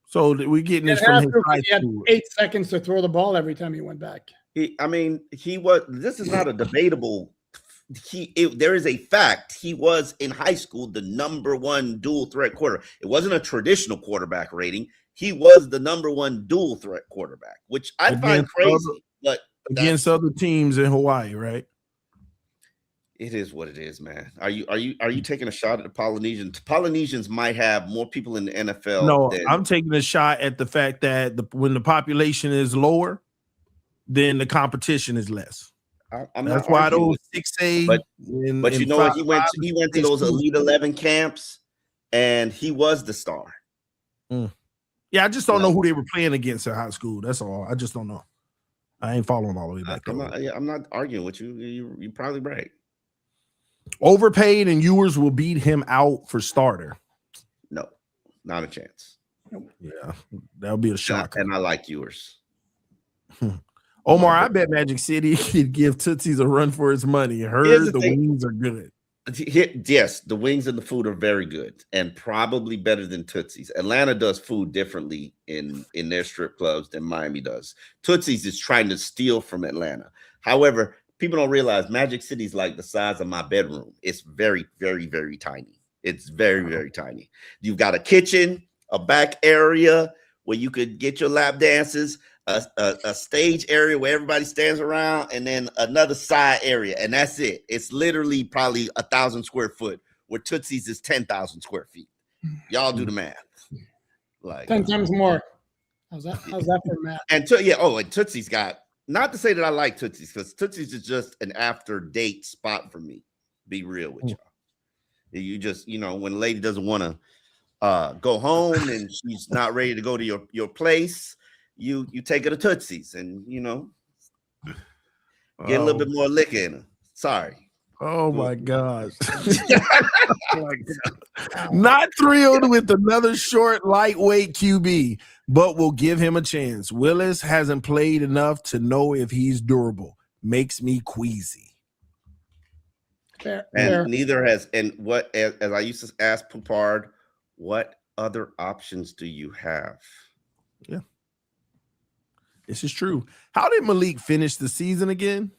So we're getting this from his high he had school. 8 seconds to throw the ball every time he went back. He was. This is not a debatable. There is a fact. He was in high school the #1 dual threat quarterback. It wasn't a traditional quarterback rating. He was the #1 dual threat quarterback, which I find crazy. But against other teams in Hawaii, right? It is what it is, man. Are you taking a shot at the Polynesians? Polynesians might have more people in the NFL. No, I'm taking a shot at the fact that when the population is lower, then the competition is less. That's why those 6A. But you know what? He went to those Elite 11 camps, and he was the star. Yeah, I just don't know who they were playing against in high school. That's all. I just don't know. I ain't following all the way back. I'm not arguing with you. You're probably right. Overpaid and Ewers will beat him out for starter. No, not a chance. Yeah, that'll be a shock. And I like Ewers. Omar, I bet Magic City could give Tootsie's a run for his money. Heard the wings are good. Yes, the wings and the food are very good and probably better than Tootsie's. Atlanta does food differently in their strip clubs than Miami does. Tootsie's is trying to steal from Atlanta. However, people don't realize Magic City is like the size of my bedroom. It's very, very, very tiny. It's very, very tiny. You've got a kitchen, a back area where you could get your lap dances, a stage area where everybody stands around, and then another side area, and that's it. It's literally probably 1,000 square foot, where Tootsie's is 10,000 square feet. Y'all do the math. Like 10 times more. How's that for math? And Tootsie's got. Not to say that I like Tootsie's, because Tootsie's is just an after date spot for me. Be real with y'all. You just, when a lady doesn't want to go home and she's not ready to go to your place, you take her to Tootsie's and get a little bit more liquor in her. Sorry. Oh my gosh. Not thrilled with another short, lightweight QB, but will give him a chance. Willis hasn't played enough to know if he's durable. Makes me queasy. And neither has, and what, as I used to ask Poupard, what other options do you have? Yeah. This is true. How did Malik finish the season again?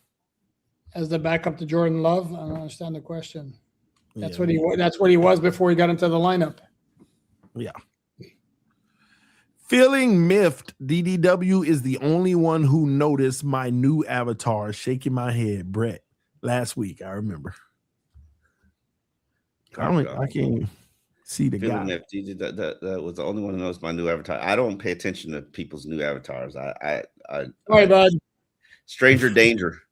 As the backup to Jordan Love? I don't understand the question. That's what he was before he got into the lineup. Yeah. Feeling miffed, DDW is the only one who noticed my new avatar shaking my head. Brett, last week, I remember. I can't see the guy. Miffed, that was the only one who knows my new avatar. I don't pay attention to people's new avatars. Bud. Stranger danger.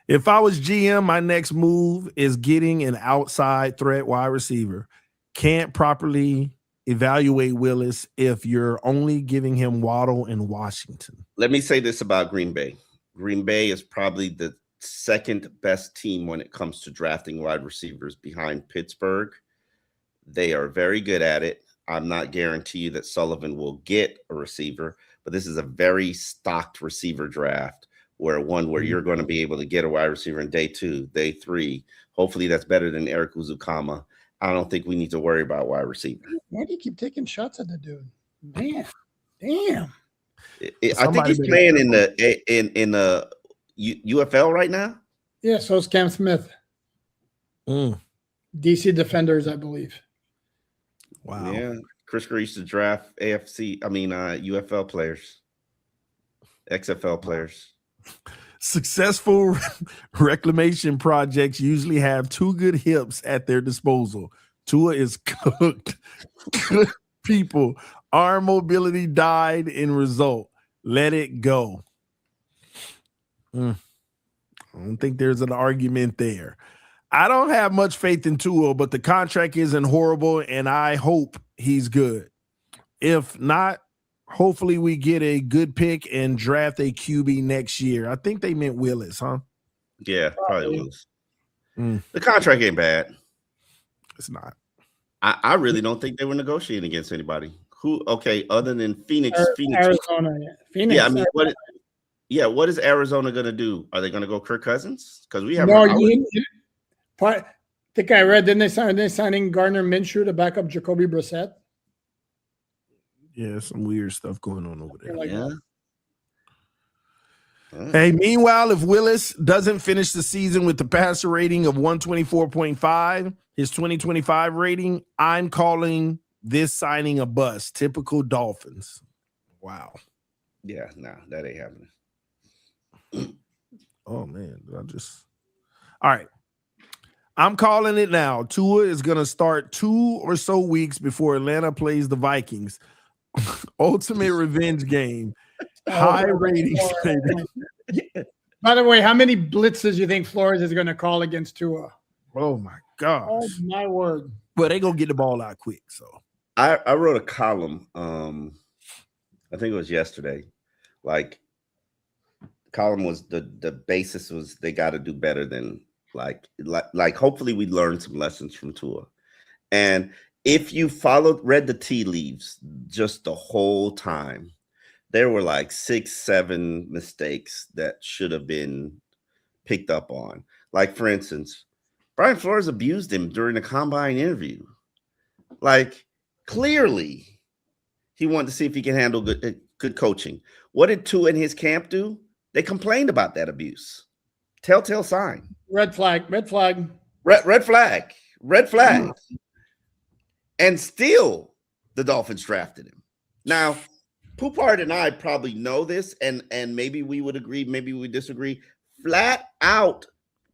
If I was GM, my next move is getting an outside threat wide receiver. Can't properly evaluate Willis if you're only giving him Waddle and Washington. Let me say this about Green Bay. Green Bay is probably the second best team when it comes to drafting wide receivers behind Pittsburgh. They are very good at it. I'm not guarantee you that Sullivan will get a receiver, but this is a very stocked receiver draft where you're going to be able to get a wide receiver in day 2, day 3. Hopefully that's better than Eric Uzukama. I don't think we need to worry about wide receiver. Why do you keep taking shots at the dude? Man, damn. I think he's playing in the UFL right now. Yeah, so is Cam Smith. DC Defenders, I believe. Wow. Yeah, Chris Greer used to draft UFL players, XFL players. Successful reclamation projects usually have 2 good hips at their disposal. Tua is cooked. Good people. Arm mobility died in result. Let it go. I don't think there's an argument there. I don't have much faith in Tua, but the contract isn't horrible, and I hope he's good. If not, hopefully we get a good pick and draft a QB next year. I think they meant Willis, huh? Yeah, probably Willis. The contract ain't bad. It's not. I really don't think they were negotiating against anybody. Other than Phoenix. Arizona. Phoenix. Yeah, I mean, what is Arizona going to do? Are they going to go Kirk Cousins? Because we have I think I read, didn't they signing Gardner Minshew to back up Jacoby Brissett? Yeah, some weird stuff going on over there. Yeah. Hey, meanwhile, if Willis doesn't finish the season with the passer rating of 124.5, his 2025 rating, I'm calling this signing a bust. Typical Dolphins. Wow. Yeah, no, that ain't happening. Oh, man. All right. I'm calling it now. Tua is going to start 2 or so weeks before Atlanta plays the Vikings. Ultimate revenge game. High ratings. By the way, how many blitzes do you think Flores is going to call against Tua? Oh, my gosh. Oh, my word. Well, they're going to get the ball out quick. So I wrote a column. I think it was yesterday. Column was the basis was they got to do better than like hopefully we learned some lessons from Tua. And if you read the tea leaves just the whole time, there were 6-7 mistakes that should have been picked up on. Like, for instance, Brian Flores abused him during the combine interview. Clearly he wanted to see if he can handle good coaching. What did Tua and his camp do? They complained about that abuse. Telltale sign. Red flag. Red flag. And still the Dolphins drafted him. Now, Poupard and I probably know this, and maybe we would agree, maybe we disagree. Flat out,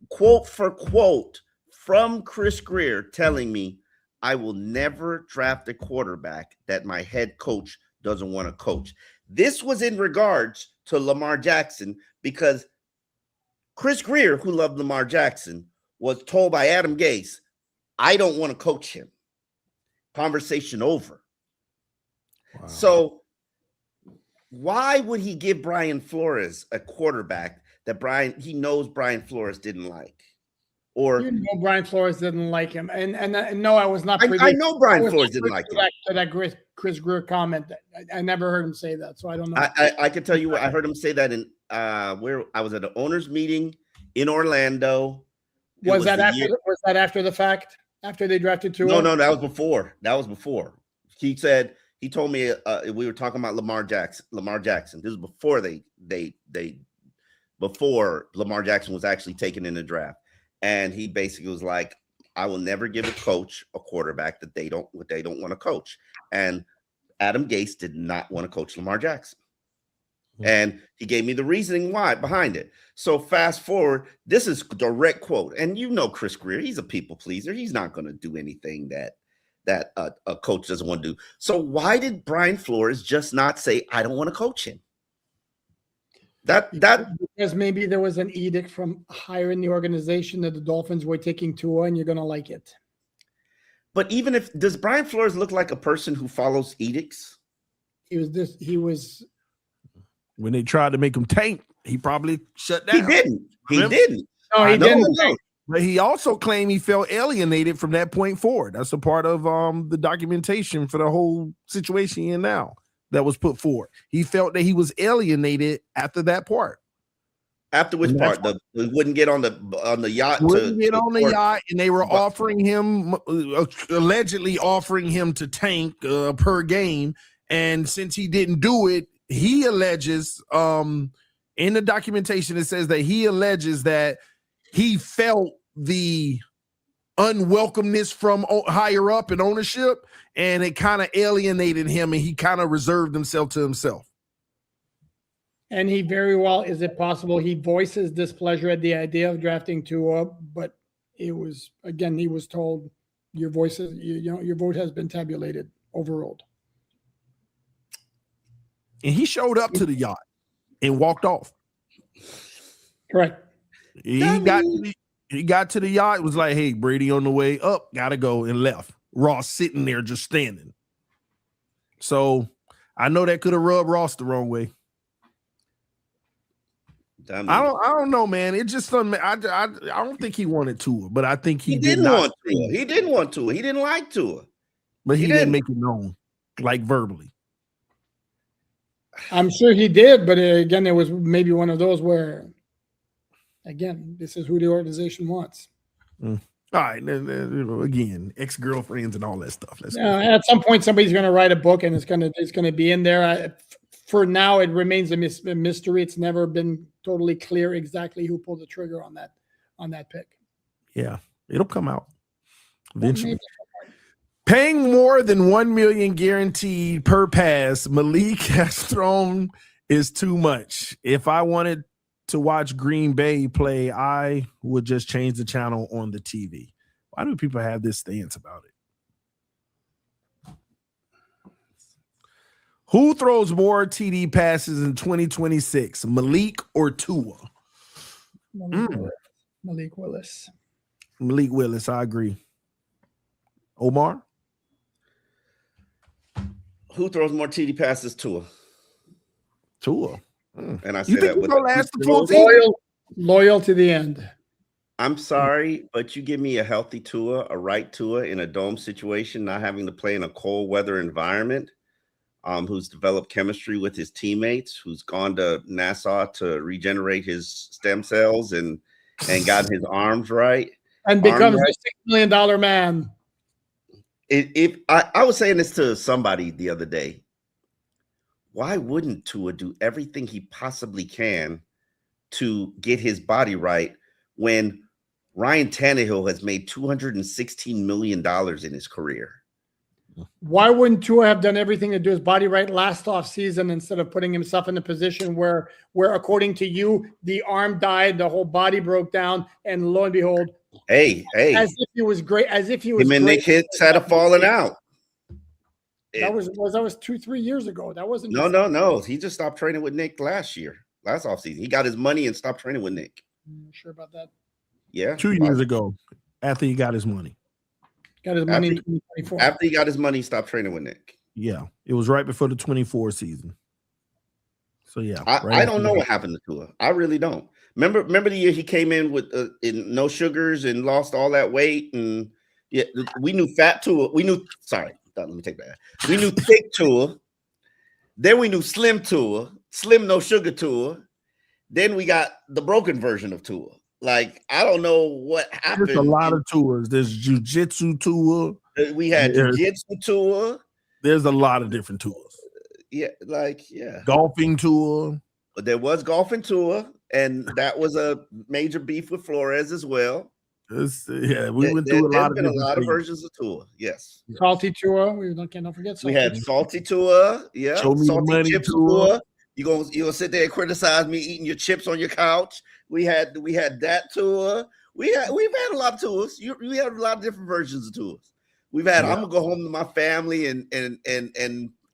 quote for quote, from Chris Greer telling me, I will never draft a quarterback that my head coach doesn't want to coach. This was in regards to Lamar Jackson because Chris Greer, who loved Lamar Jackson, was told by Adam Gase, I don't want to coach him. Conversation over. Wow. So why would he give Brian Flores a quarterback that he knows Brian Flores didn't like? Or Brian Flores didn't like him, and no, I was not. I know Brian Flores didn't like him. To that Chris Greer comment, I never heard him say that, so I don't know. I can tell you what I heard him say that in where I was at an owners meeting in Orlando. Was that after the fact? After they drafted Tua? No, that was before. He said he told me we were talking about Lamar Jackson. This is before before Lamar Jackson was actually taken in the draft. And he basically was like, I will never give a coach a quarterback that they don't want to coach. And Adam Gase did not want to coach Lamar Jackson. And he gave me the reasoning why behind it. So fast forward, this is direct quote. And Chris Greer, he's a people pleaser. He's not going to do anything that a coach doesn't want to do. So why did Brian Flores just not say, I don't want to coach him? Because maybe there was an edict from higher in the organization that the Dolphins were taking Tua, and you're going to like it. But does Brian Flores look like a person who follows edicts? He was. When they tried to make him tank, he probably shut down. He didn't. No, he didn't. But he also claimed he felt alienated from that point forward. That's a part of the documentation for the whole situation in now that was put forward. He felt that he was alienated after that part. After which part? He wouldn't get on the yacht. Wouldn't get on the yacht, and they were offering him, allegedly offering him to tank per game. And since he didn't do it, he alleges in the documentation, it says that he alleges that he felt the unwelcomeness from higher up in ownership, and it kind of alienated him, and he kind of reserved himself to himself. And he very well, is it possible he voices displeasure at the idea of drafting Tua, but it was, again, he was told your vote has been tabulated, overruled. And he showed up to the yacht and walked off. Correct. He got to the yacht, was like, hey, Brady on the way up, gotta go, and left. Ross sitting there just standing. So I know that could have rubbed Ross the wrong way. I don't know, man. It just doesn't. I don't think he wanted Tua, but I think he didn't want Tua. He didn't want Tua. He didn't like Tua, but he didn't make it known, like verbally. I'm sure he did, but again, it was maybe one of those where, again, this is who the organization wants. All right, again, ex-girlfriends and all that stuff. At some point, somebody's going to write a book, and it's going to be in there. For now, it remains a mystery. It's never been totally clear exactly who pulled the trigger on that pick. Yeah, it'll come out eventually. Paying more than $1 million guaranteed per pass, Malik has thrown is too much. If I wanted to watch Green Bay play, I would just change the channel on the TV. Why do people have this stance about it? Who throws more TD passes in 2026, Malik or Tua? Malik Willis. Malik Willis, I agree. Omar? Who throws more TD passes? Tua. And I say that with last the full season? Loyal to the end. I'm sorry, but you give me a healthy Tua, a right Tua in a dome situation, not having to play in a cold weather environment, who's developed chemistry with his teammates, who's gone to Nassau to regenerate his stem cells and got his arms right. And becomes a $6 million man. If I was saying this to somebody the other day, why wouldn't Tua do everything he possibly can to get his body right when Ryan Tannehill has made $216 million in his career? Why wouldn't Tua have done everything to do his body right last offseason instead of putting himself in a position where according to you, the arm died, the whole body broke down, and lo and behold, Hey. As if he was great. Him and Nick Hicks had a falling out. That was 2-3 years ago. That wasn't. No. He just stopped training with Nick last offseason. He got his money and stopped training with Nick. I'm not sure about that. Yeah. 2 years ago, after he got his money. Got his money in 2024. After he got his money, he stopped training with Nick. Yeah. It was right before the 24 season. So, yeah. I don't know what happened to Tua. I really don't. Remember the year he came in with in no sugars and lost all that weight, and yeah, we knew fat Tua. We knew let me take that. We knew thick Tua. Then we knew slim Tua, slim no sugar Tua. Then we got the broken version of Tua. Like, I don't know what happened. There's a lot of tours. There's jiu-jitsu Tua. We had jiu-jitsu Tua. There's a lot of different tours. Yeah. Golfing Tua. But there was golfing Tua, and that was a major beef with Flores as well. We went through a lot of versions of Tua. Yes. Salty Tua. We don't forget salty. We had salty Tua. Yeah. Show me salty the money chips Tua. You gonna sit there and criticize me eating your chips on your couch? We had that Tua. We've had a lot of tours. We had a lot of different versions of tours. We've had. I'm gonna go home to my family and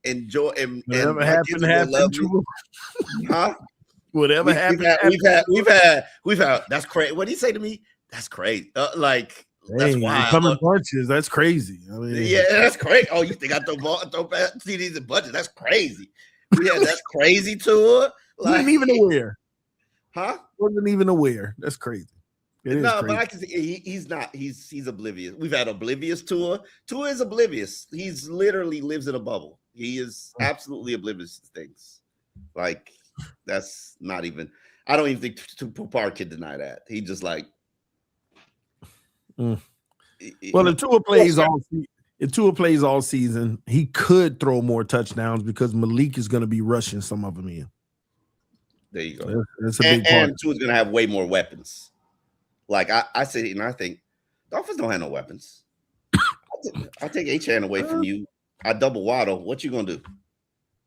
enjoy and whatever happened. Huh? Whatever happened. We've had. That's crazy. What did he say to me? That's crazy. That's wild. Coming punches. That's crazy. I mean, yeah, that's crazy. Oh, you think I throw CDs and bunches? That's crazy. We had that crazy tour. Wasn't even aware. Huh? Wasn't even aware. That's crazy. No, but I can see he's not. He's oblivious. We've had oblivious Tua. Tua is oblivious. He's literally lives in a bubble. He is absolutely oblivious to things. Like, that's not even. I don't even think Tupar can deny that. He just like. Well, if Tua plays all season, he could throw more touchdowns because Malik is going to be rushing some of them in. There you go. That's a big part. And Tua's going to have way more weapons. Like I say, and I think Dolphins don't have no weapons. I take H-hand away from you. I double Waddle. What you gonna do?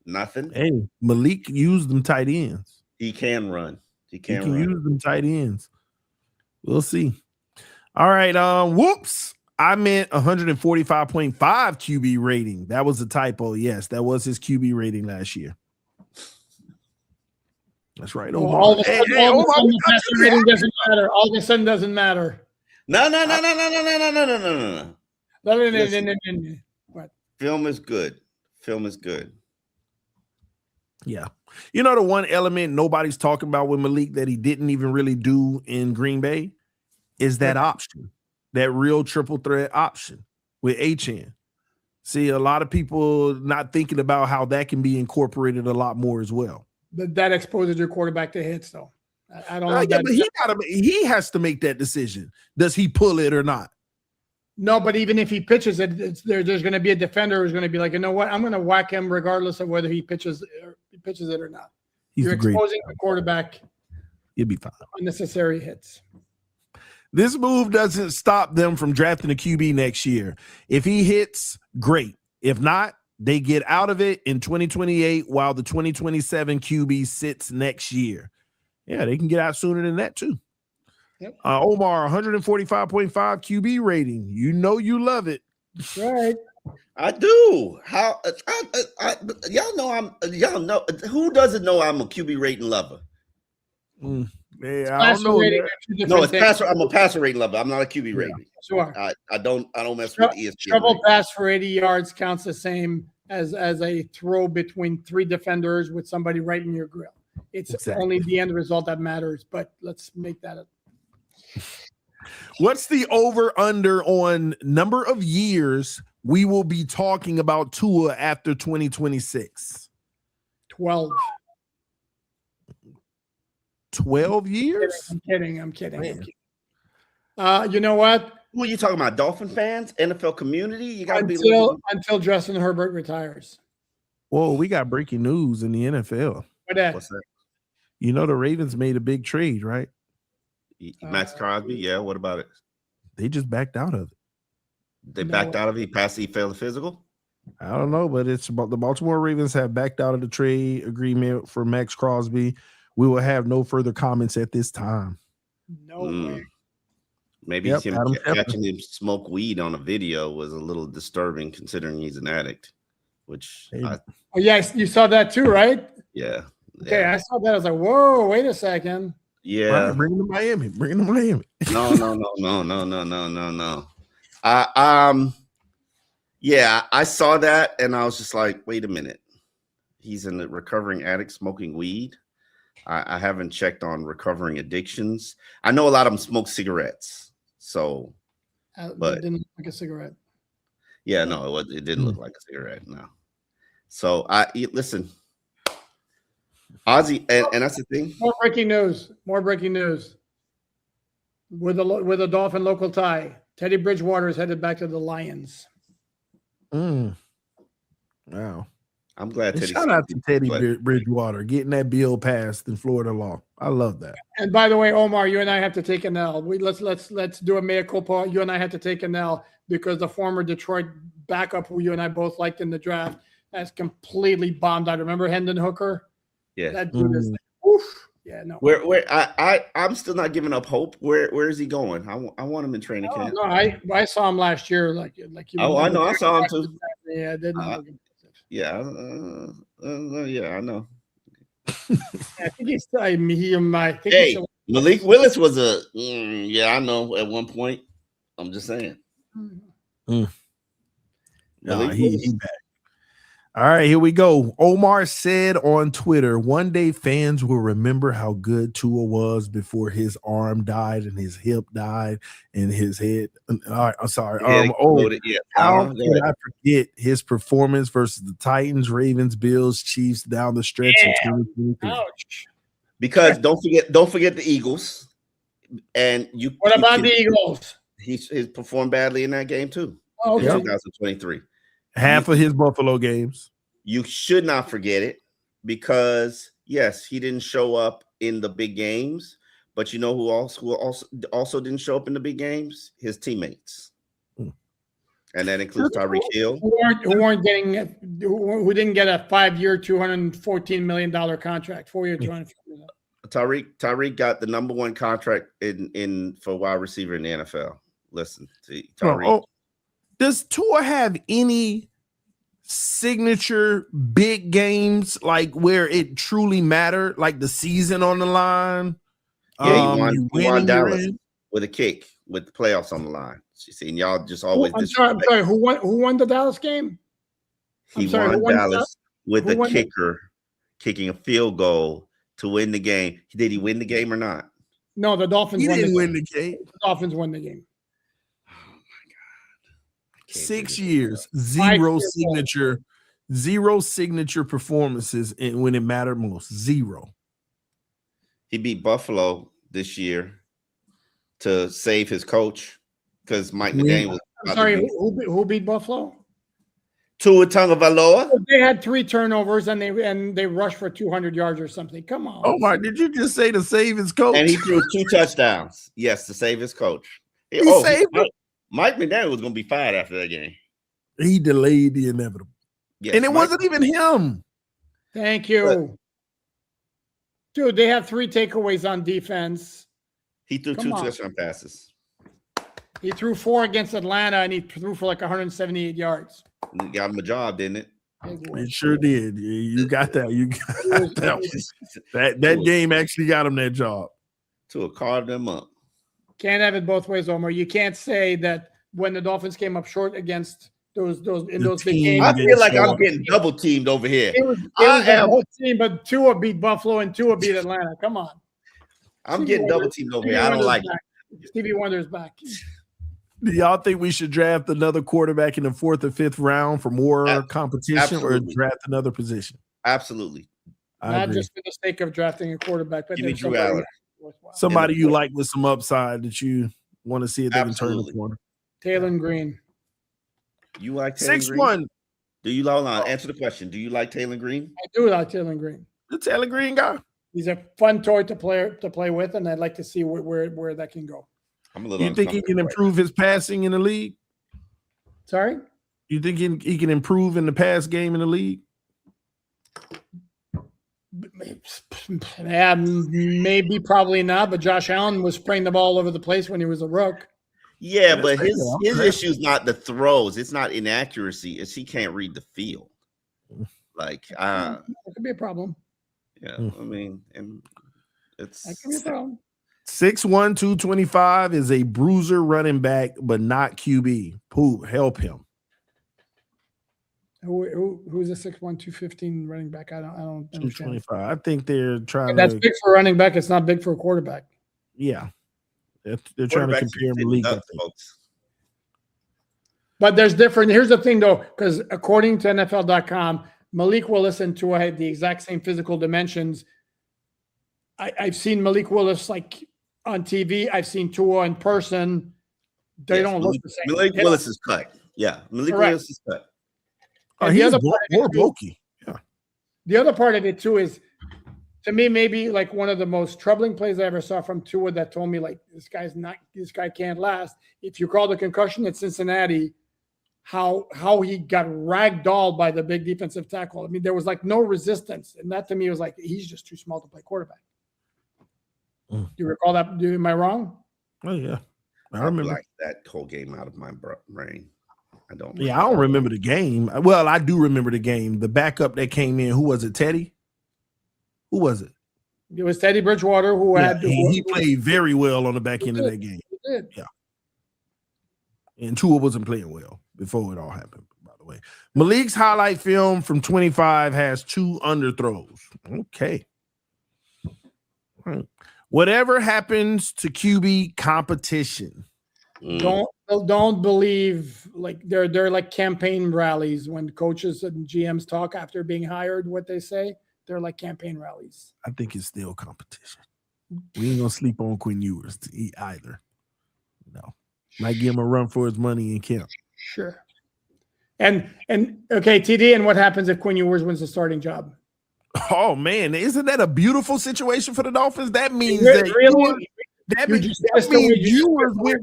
Nothing. Hey, Malik used them tight ends. He can run. He can use them tight ends. We'll see. All right. Whoops. I meant 145.5 QB rating. That was a typo. Yes, that was his QB rating last year. That's right. All of a sudden, the passer rating doesn't matter. All of a sudden doesn't matter. No. What? Film is good. Yeah. You know, the one element nobody's talking about with Malik that he didn't even really do in Green Bay is that option, that real triple threat option with H-N. See, a lot of people not thinking about how that can be incorporated a lot more as well. That exposes your quarterback to hits, though. I don't know. Yeah, but he has to make that decision. Does he pull it or not? No, but even if he pitches it, there's going to be a defender who's going to be like, you know what? I'm going to whack him regardless of whether he pitches it or not. You're exposing the quarterback. You'll be fine. Unnecessary hits. This move doesn't stop them from drafting a QB next year. If he hits, great. If not, they get out of it in 2028 while the 2027 QB sits next year. Yeah, they can get out sooner than that too. Yep. Omar, 145.5 QB rating. You know you love it. That's right. I do. How y'all know who doesn't know I'm a QB rating lover? Yeah, I don't know. No, it's passer. I'm a passer rating lover. I'm not a QB rating. Sure. I don't mess with ESPN. Trouble pass for 80 yards counts the same as a throw between three defenders with somebody right in your grill. It's only the end result that matters, but let's make that up. What's the over-under on number of years we will be talking about Tua after 2026? 12. 12 years? I'm kidding. You know what? Who are you talking about? Dolphin fans? NFL community? You got to be until Justin Herbert retires. Whoa, we got breaking news in the NFL. What's that? You know the Ravens made a big trade, right? Max Crosby, yeah. What about it? They just backed out of it. They backed out of it. He failed the physical. I don't know, but it's about the Baltimore Ravens have backed out of the trade agreement for Max Crosby. We will have no further comments at this time. No way. Maybe him catching him smoke weed on a video was a little disturbing, considering he's an addict. Yes, you saw that too, right? Yeah. Okay, I saw that. I was like, "Whoa, wait a second." Yeah, right, bring him to Miami. No. Yeah, I saw that and I was just like, wait a minute. He's a recovering addict smoking weed. I haven't checked on recovering addictions. I know a lot of them smoke cigarettes. So, but It didn't look like a cigarette. yeah, no, it didn't look like a cigarette. No. So listen, Ozzy, and that's the thing. More breaking news. More breaking news. With a Dolphin local tie, Teddy Bridgewater is headed back to the Lions. Wow. I'm glad. Shout out to Teddy Bridgewater getting that bill passed in Florida law. I love that. And by the way, Omar, you and I have to take an L. Let's do a mea culpa. You and I have to take an L because the former Detroit backup, who you and I both liked in the draft, has completely bombed out. Remember Hendon Hooker? Yeah, that dude is. Oof. Yeah, no. Where I'm still not giving up hope. Where is he going? I want him in training camp. No, I saw him last year. Like you. I know. I saw him too. Yeah, did not. Yeah, I know. I think he's. Hey, Malik Willis was a. I know. At one point, I'm just saying. No, he back. All right, here we go. Omar said on Twitter, one day fans will remember how good Tua was before his arm died and his hip died and his head. All right, I'm sorry. How can I forget his performance versus the Titans, Ravens, Bills, Chiefs down the stretch of 2023? Ouch. Because don't forget the Eagles. And you. What about the Eagles? He's performed badly in that game too. Oh, okay. 2023. Half of his Buffalo games. You should not forget it because yes, he didn't show up in the big games, but you know who also didn't show up in the big games? His teammates, and that includes Tyreek Hill, who didn't get a 5-year, $214 million contract, 4-year, $214 million. Tyreek got the number one contract in for wide receiver in the NFL. Listen, Tyreek. Does Tua have any signature big games like where it truly mattered, like the season on the line? Yeah, he won Dallas with a kick with the playoffs on the line. You see, and y'all just always. I'm sorry. Who won the Dallas game? He won Dallas with a kicker kicking a field goal to win the game. Did he win the game or not? No, the Dolphins didn't win the game. The Dolphins won the game. 6 years, zero signature performances when it mattered most. Zero. He beat Buffalo this year to save his coach because Mike McDaniel was. I'm sorry, who beat Buffalo? Tua Tagovailoa. They had 3 turnovers and they rushed for 200 yards or something. Come on. Oh my! Did you just say to save his coach? And he threw 2 touchdowns. Yes, to save his coach. Mike McDaniel was going to be fired after that game. He delayed the inevitable. Yes, and it wasn't even him. Thank you. Dude, they have 3 takeaways on defense. He threw 2 touchdown passes. He threw 4 against Atlanta, and he threw for like 178 yards. It got him a job, didn't it? It sure did. You got that. You got that game actually got him that job. Tua carved them up. Can't have it both ways, Omar. You can't say that when the Dolphins came up short against those big games. I feel like I'm getting double teamed over here. It was a whole team, but Tua beat Buffalo and Tua beat Atlanta. Come on. I'm getting double teamed over here. I don't like it. Stevie Wonder's back. Do y'all think we should draft another quarterback in the 4th or 5th round for more competition or draft another position? Absolutely. Not just for the sake of drafting a quarterback, but Drew Allen. Somebody you like with some upside that you want to see if they can turn the corner. Taylor Green. You like Taylor 6'1"? Do you like? Answer the question. Do you like Taylor Green? I do like Taylor Green. The Taylor Green guy. He's a fun toy to play with, and I'd like to see where that can go. I'm a little. You think he can improve his passing in the league? Sorry? You think he can improve in the pass game in the league? Yeah, maybe, probably not. But Josh Allen was spraying the ball all over the place when he was a rook. Yeah, but his issue is not the throws. It's not inaccuracy. It's he can't read the field. Like, it could be a problem. Yeah, I mean, and that could be a problem. 6'1", 225 is a bruiser running back, but not QB. Help him. Who's a 6'1", 215 running back? I don't understand. 225. I think they're trying That's to. big for a running back. It's not big for a quarterback. Yeah, they're trying to compare Malik. Folks. But there's different. Here's the thing, though, because according to NFL.com, Malik Willis and Tua had the exact same physical dimensions. I've seen Malik Willis like on TV. I've seen Tua in person. They don't look the same. Malik Willis is cut. Yeah, Malik Willis is cut. Oh, he's more bulky. Yeah. The other part of it too is, to me, maybe like one of the most troubling plays I ever saw from Tua that told me like this guy can't last. If you call the concussion at Cincinnati, how he got ragdolled by the big defensive tackle. I mean, there was like no resistance, and that to me was like he's just too small to play quarterback. Do you recall that? Am I wrong? Oh yeah, I remember like that whole game out of my brain. I don't. Yeah, I don't remember the game. Well, I do remember the game. The backup that came in, who was it? Teddy? Who was it? It was Teddy Bridgewater who he played very well on the back end of that game. He did. Yeah. And Tua wasn't playing well before it all happened, by the way. Malik's highlight film from 25 has 2 underthrows. Okay. All right. Whatever happens to QB competition. Don't believe like they're like campaign rallies when coaches and GMs talk after being hired. What they say, they're like campaign rallies. I think it's still competition. We ain't gonna sleep on Quinn Ewers either. No, might give him a run for his money in camp. Sure. And okay, TD. And what happens if Quinn Ewers wins the starting job? Oh man, isn't that a beautiful situation for the Dolphins? That means Ewers went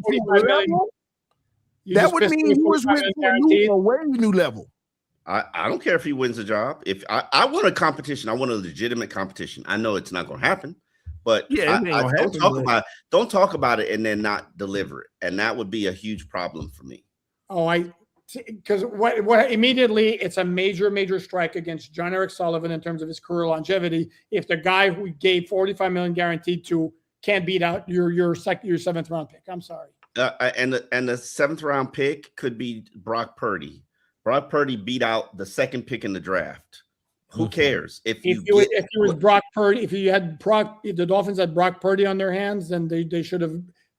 to a level. That would mean Ewers went to a way new level. I don't care if he wins the job. If I want a competition, I want a legitimate competition. I know it's not going to happen, but don't talk about it and then not deliver it, and that would be a huge problem for me. Because what immediately it's a major strike against John Eric Sullivan in terms of his career longevity. If the guy who gave $45 million guaranteed to can't beat out your seventh round pick, I'm sorry. And the 7th round pick could be Brock Purdy. Brock Purdy beat out the 2nd pick in the draft. Who cares if it was Brock Purdy? If the Dolphins had Brock Purdy on their hands, then they should have.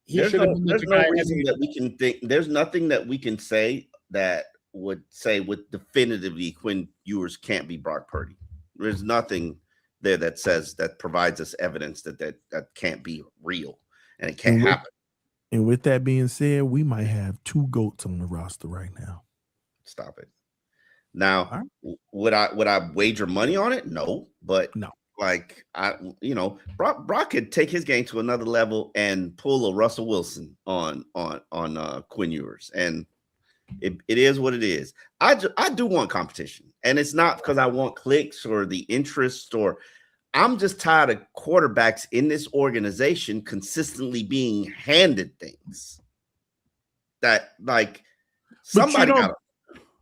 There's no reason that we can think. There's nothing that we can say that would say with definitively Quinn Ewers can't be Brock Purdy. There's nothing there that provides us evidence that can't be real and it can't happen. And with that being said, we might have 2 GOATs on the roster right now. Stop it. Now, would I wager money on it? No, but no. Like Brock could take his game to another level and pull a Russell Wilson on Quinn Ewers, and it is what it is. I do want competition, and it's not because I want clicks or the interest, or I'm just tired of quarterbacks in this organization consistently being handed things that like somebody got.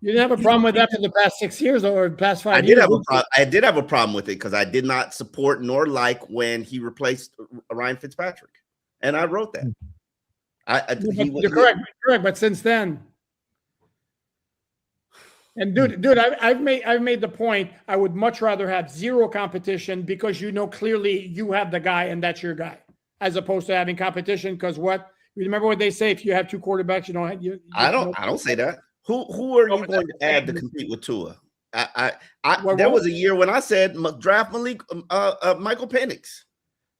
You didn't have a problem with that for the past 6 years or past 5 years? I did have a problem with it because I did not support nor like when he replaced Ryan Fitzpatrick. And I wrote that. You're correct. But since then, and dude, I've made the point. I would much rather have 0 competition because clearly you have the guy and that's your guy, as opposed to having competition. Because remember what they say: if you have 2 quarterbacks, you don't. I don't say that. Who are you going to add to compete with Tua? There was a year when I said draft Michael Penix.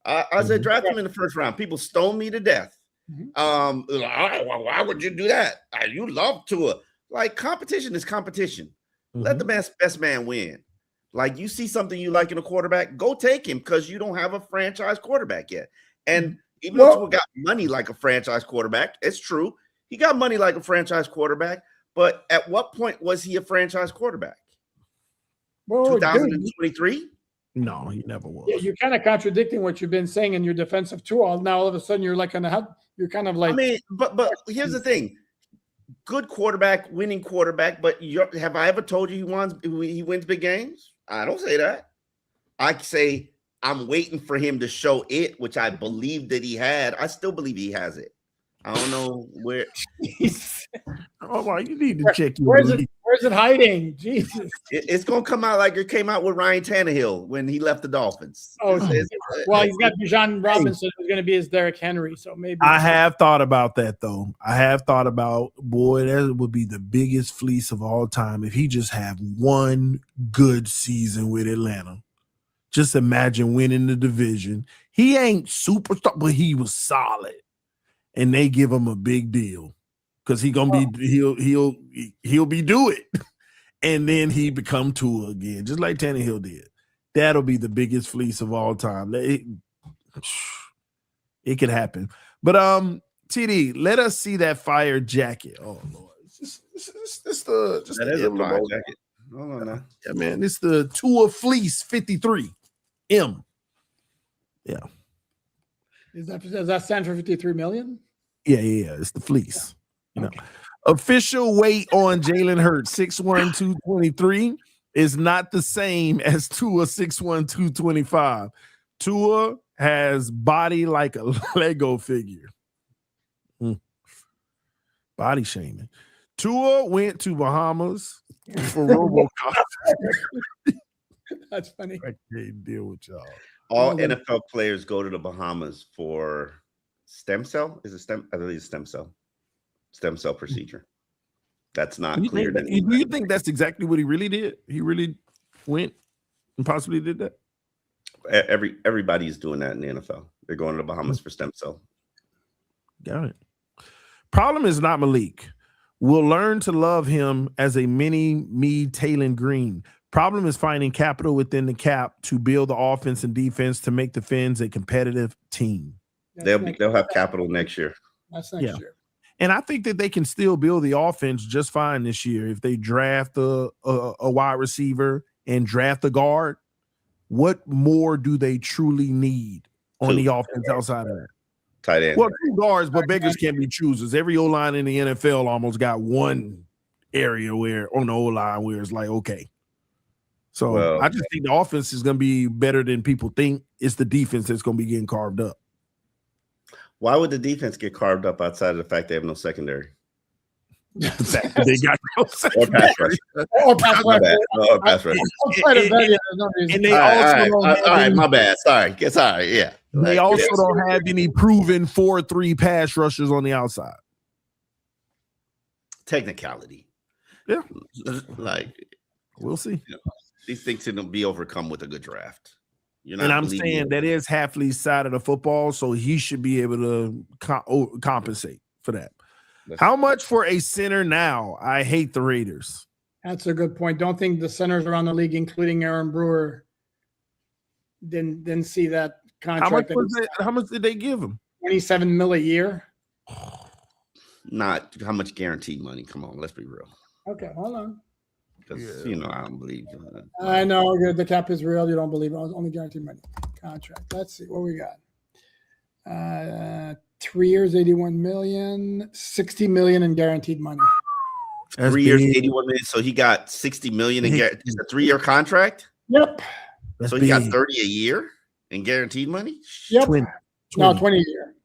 I said draft him in the 1st round. People stoned me to death. Why would you do that? You love Tua. Like competition is competition. Let the best man win. Like you see something you like in a quarterback, go take him because you don't have a franchise quarterback yet. And even though Tua got money like a franchise quarterback, it's true. He got money like a franchise quarterback. But at what point was he a franchise quarterback? 2023? No, he never was. Yeah, you're kind of contradicting what you've been saying in your defensive tool. Now all of a sudden you're like you're kind of like. I mean, but here's the thing: good quarterback, winning quarterback. But have I ever told you he wins big games? I don't say that. I say I'm waiting for him to show it, which I believe that he had. I still believe he has it. I don't know where. Oh, well, you need to check. Where's Where's it hiding? Jesus. It's gonna come out like it came out with Ryan Tannehill when he left the Dolphins. Oh, well, he's got Bijan Robinson who's going to be his Derrick Henry, so maybe. I have thought about that though. I have thought about, boy, that would be the biggest fleece of all time if he just had one good season with Atlanta. Just imagine winning the division. He ain't superstar, but he was solid, and they give him a big deal because he'll be do it, and then he become Tua again, just like Tannehill did. That'll be the biggest fleece of all time. It could happen. But TD, let us see that fire jacket. Oh Lord, just that is a fire jacket. Hold on now. Yeah, man, it's the Tua Fleece 53 M. Yeah. Does that stand for 53 million? Yeah. It's the fleece. Yeah. You know, official weight on Jalen Hurts 6'1", 223 is not the same as Tua 6'1", 225. Tua has body like a Lego figure. Body shaming. Tua went to Bahamas for RoboCop. That's funny. I can't deal with y'all. All NFL players go to the Bahamas for stem cell. Is it stem? I believe it's stem cell procedure. That's not clear. Do you think that's exactly what he really did? He really went and possibly did that? Everybody's doing that in the NFL. They're going to the Bahamas for stem cell. Got it. Problem is not Malik. We'll learn to love him as a mini me Taylor Green. Problem is finding capital within the cap to build the offense and defense to make the Fins a competitive team. They'll have capital next year. That's next year. And I think that they can still build the offense just fine this year if they draft a wide receiver and draft a guard. What more do they truly need on the offense outside of that? Tight end. Well, 2 guards, but beggars can't be choosers. Every O-line in the NFL almost got one area where on the O-line where it's like, okay. So I just think the offense is going to be better than people think. It's the defense that's going to be getting carved up. Why would the defense get carved up outside of the fact they have no secondary? The fact that they got no secondary. Or pass rush. And they also all right, my bad. Sorry, yeah. They also don't have any proven 4-3 pass rushers on the outside. Technicality. Yeah. Like, we'll see. You know, these things can be overcome with a good draft. And I'm saying that is Hafley's side of the football, so he should be able to compensate for that. How much for a center now? I hate the Raiders. That's a good point. Don't think the centers around the league, including Aaron Brewer, didn't see that contract. How much did they give him? $27 million a year. Not how much guaranteed money. Come on, let's be real. Okay, hold on. Because I don't believe. I know the cap is real. You don't believe it. Only guaranteed money contract. Let's see what we got. 3 years, $81 million, $60 million in guaranteed money. 3 years, $81 million. So he got $60 million in guaranteed. It's a 3-year contract. Yep. So he got $30 a year in guaranteed money. Yep. 20. No, 20 a year.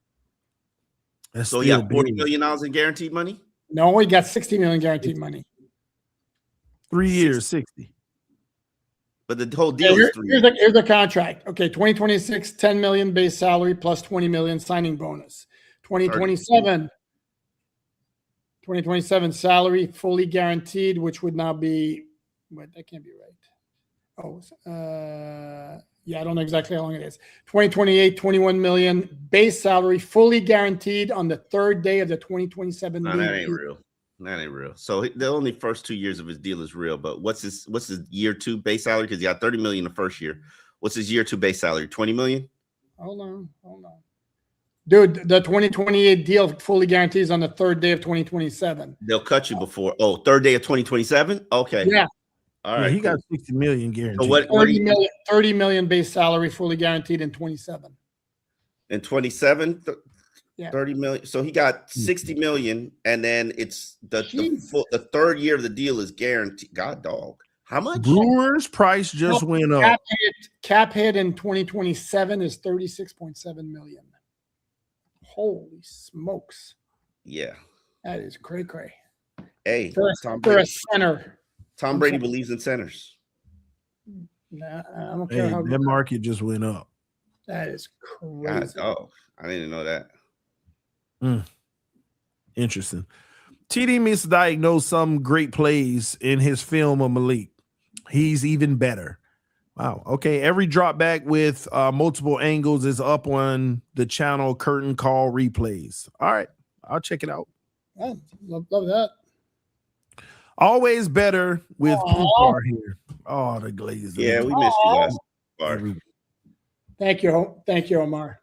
So he got $40 million in guaranteed money. No, he got $60 million guaranteed money. 3 years, 60. But the whole deal is 3 years. Here's the contract. Okay, 2026, $10 million base salary plus $20 million signing bonus. 2027 salary fully guaranteed, which would now be, but that can't be right. Yeah, I don't know exactly how long it is. 2028, $21 million base salary fully guaranteed on the third day of the 2027. No, that ain't real. That ain't real. So the only first 2 years of his deal is real, but what's his year 2 base salary? Because he got $30 million the first year. What's his year 2 base salary? $20 million? Hold on. Dude, the 2028 deal fully guarantees on the third day of 2027. They'll cut you before. Oh, third day of 2027? Okay. Yeah. All right. He got $60 million guaranteed. So $30 million base salary fully guaranteed in 27. In 27? Yeah. 30 million. So he got 60 million, and then it's the third year of the deal is guaranteed. God dog. How much? Brewers price just went up. Cap hit in 2027 is 36.7 million. Holy smokes. Yeah. That is cray. Hey, for a center. Tom Brady believes in centers. Nah, I don't care how that market just went up. that is crazy. Oh, I didn't know that. Interesting. TD misdiagnosed some great plays in his film of Malik. He's even better. Wow. Okay. Every drop back with multiple angles is up on the channel curtain call replays. All right. I'll check it out. Oh, love that. Always better with Poopar here. Oh, the glaze. Yeah, we missed you last part. Thank you, Omar.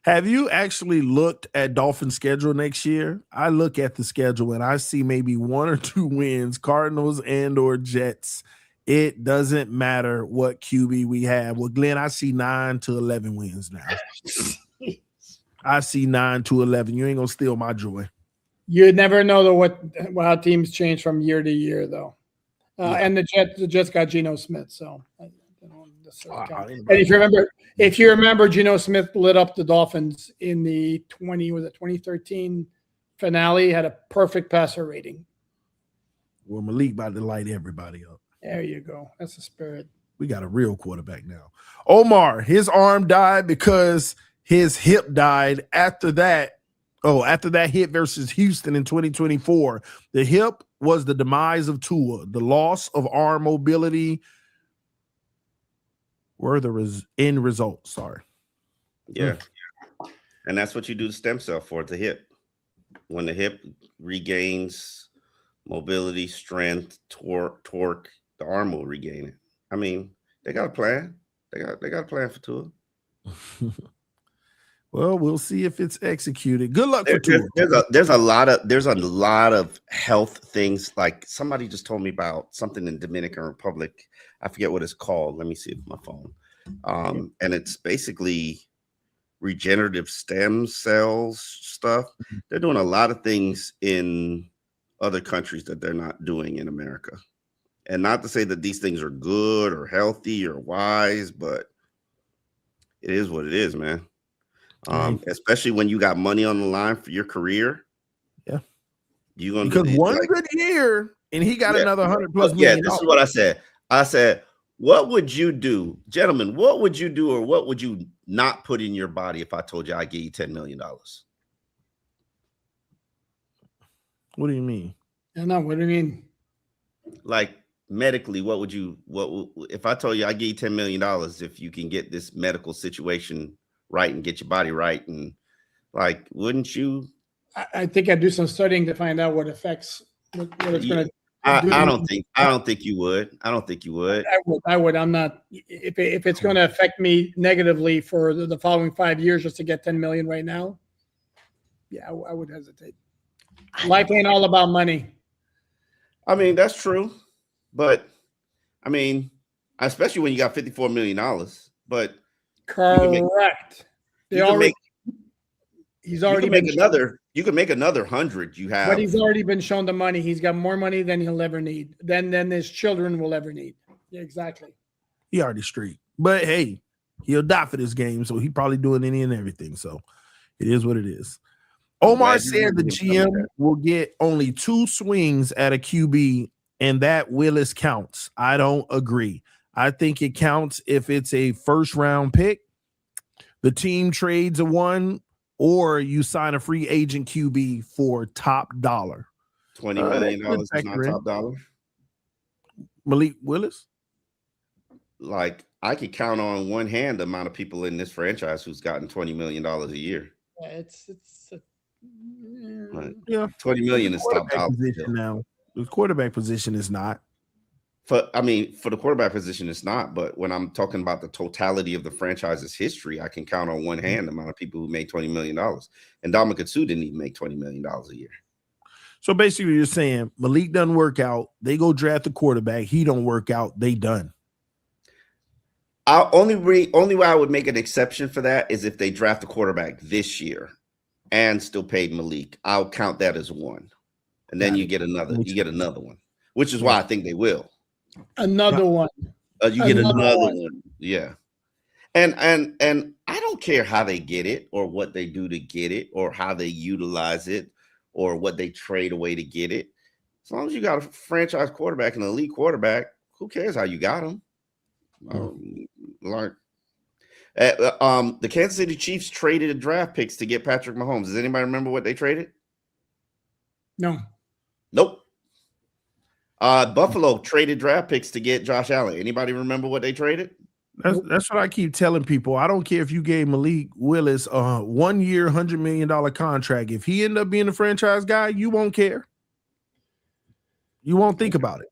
Have you actually looked at Dolphins' schedule next year? I look at the schedule and I see maybe 1 or 2 wins, Cardinals and or Jets. It doesn't matter what QB we have. Well, Glenn, I see 9 to 11 wins now. I see 9 to 11. You ain't gonna steal my joy. You'd never know how teams change from year to year, though. And the Jets got Geno Smith, so. And if you remember, Geno Smith lit up the Dolphins in the 2013 finale, had a perfect passer rating. Well, Malik about to light everybody up. There you go. That's the spirit. We got a real quarterback now. Omar, his arm died because his hip died after that. Oh, after that hit versus Houston in 2024. The hip was the demise of Tua. The loss of arm mobility were the end results. Sorry. Yeah. And that's what you do the stem cell for, the hip. When the hip regains mobility, strength, torque, the arm will regain it. I mean, they got a plan. They got a plan for Tua. Well, we'll see if it's executed. Good luck for Tua. There's a lot of health things. Like somebody just told me about something in Dominican Republic. I forget what it's called. Let me see my phone. And it's basically regenerative stem cells stuff. They're doing a lot of things in other countries that they're not doing in America. And not to say that these things are good or healthy or wise, but it is what it is, man. Especially when you got money on the line for your career. Yeah. You're gonna because one good year and he got another 100+ million. Yeah, this is what I said. I said, what would you do, gentlemen? What would you do, or what would you not put in your body if I told you I gave you $10 million? What do you mean? No, what do you mean? Like medically, if I told you I gave you $10 million if you can get this medical situation right and get your body right, and like, wouldn't you? I think I'd do some studying to find out what effects what it's going to. I don't think you would. I don't think you would. I would. I'm not. If it's going to affect me negatively for the following 5 years just to get 10 million right now, yeah, I would hesitate. Life ain't all about money. I mean, that's true, but I mean, especially when you got $54 million. But correct. He's already make another. You can make another 100. You have, but he's already been shown the money. He's got more money than he'll ever need. Than his children will ever need. Yeah, exactly. He already street, but hey, he'll die for this game, so he probably doing any and everything. So it is what it is. Omar said the GM will get only 2 swings at a QB, and that Willis counts. I don't agree. I think it counts if it's a first-round pick, the team trades a one, or you sign a free agent QB for top dollar. $20 million is not top dollar. Malik Willis? Like, I could count on one hand the amount of people in this franchise who's gotten $20 million a year. Yeah, yeah. 20 million is top dollar now. The quarterback position is not. For the quarterback position, it's not. But when I'm talking about the totality of the franchise's history, I can count on one hand the amount of people who made $20 million. And Ndamukong Suh didn't even make $20 million a year. So basically, you're saying Malik doesn't work out. They go draft the quarterback. He don't work out. They done. Only way I would make an exception for that is if they draft the quarterback this year and still paid Malik. I'll count that as one. And then you get another one, which is why I think they will. Another one. You get another one. Yeah. And I don't care how they get it or what they do to get it or how they utilize it or what they trade away to get it. As long as you got a franchise quarterback and an elite quarterback, who cares how you got him? The Kansas City Chiefs traded draft picks to get Patrick Mahomes. Does anybody remember what they traded? No. Nope. Buffalo traded draft picks to get Josh Allen. Anybody remember what they traded? That's what I keep telling people. I don't care if you gave Malik Willis a 1 year, $100 million contract. If he end up being a franchise guy, you won't care. You won't think about it.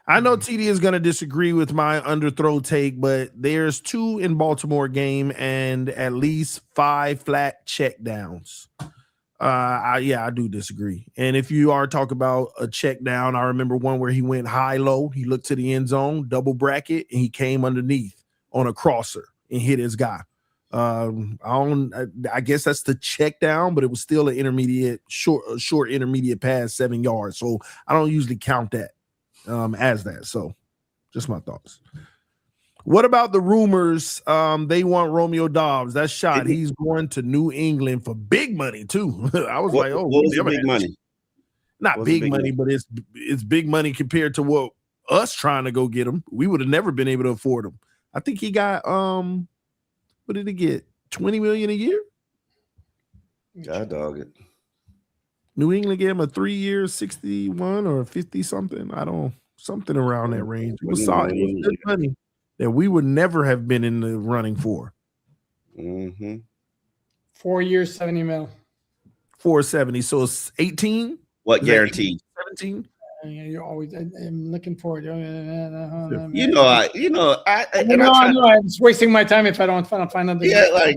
I know TD is going to disagree with my underthrow take, but there's 2 in Baltimore game and at least 5 flat check downs. I do disagree. And if you are talking about a check down, I remember one where he went high-low. He looked to the end zone, double bracket, and he came underneath on a crosser and hit his guy. I guess that's the check down, but it was still an intermediate, short intermediate pass, 7 yards. So I don't usually count that as that. So just my thoughts. What about the rumors? They want Romeo Dobbs. That's shot. He's going to New England for big money too. I was like, oh, what was the big money? Not big money, but it's big money compared to what us trying to go get him. We would have never been able to afford him. I think he got what did he get? $20 million a year? God dog it. New England gave him a 3 year, 61 or 50 something. Something around that range. It was solid. It was good money that we would never have been in the running for. 4 years, 70 mil. 470. So it's 18. What guaranteed? 17. You're always. I'm looking forward. I was wasting my time if I don't find out. Real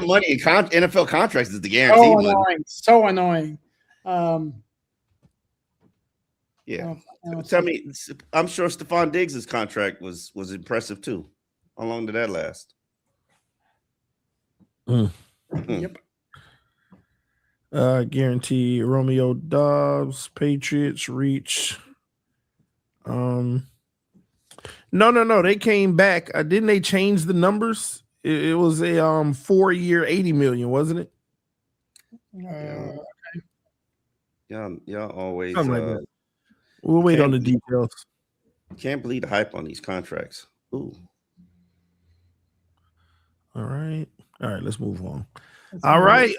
money in NFL contracts is the guarantee. So annoying. Tell me, I'm sure Stephon Diggs' contract was impressive too. How long did that last? Yep. Guarantee Romeo Dobbs, Patriots reach. No. They came back. Didn't they change the numbers? It was a 4 year, 80 million, wasn't it? Y'all always. Something like that. We'll wait on the details. Can't believe the hype on these contracts. Ooh. All right. Let's move on. All right.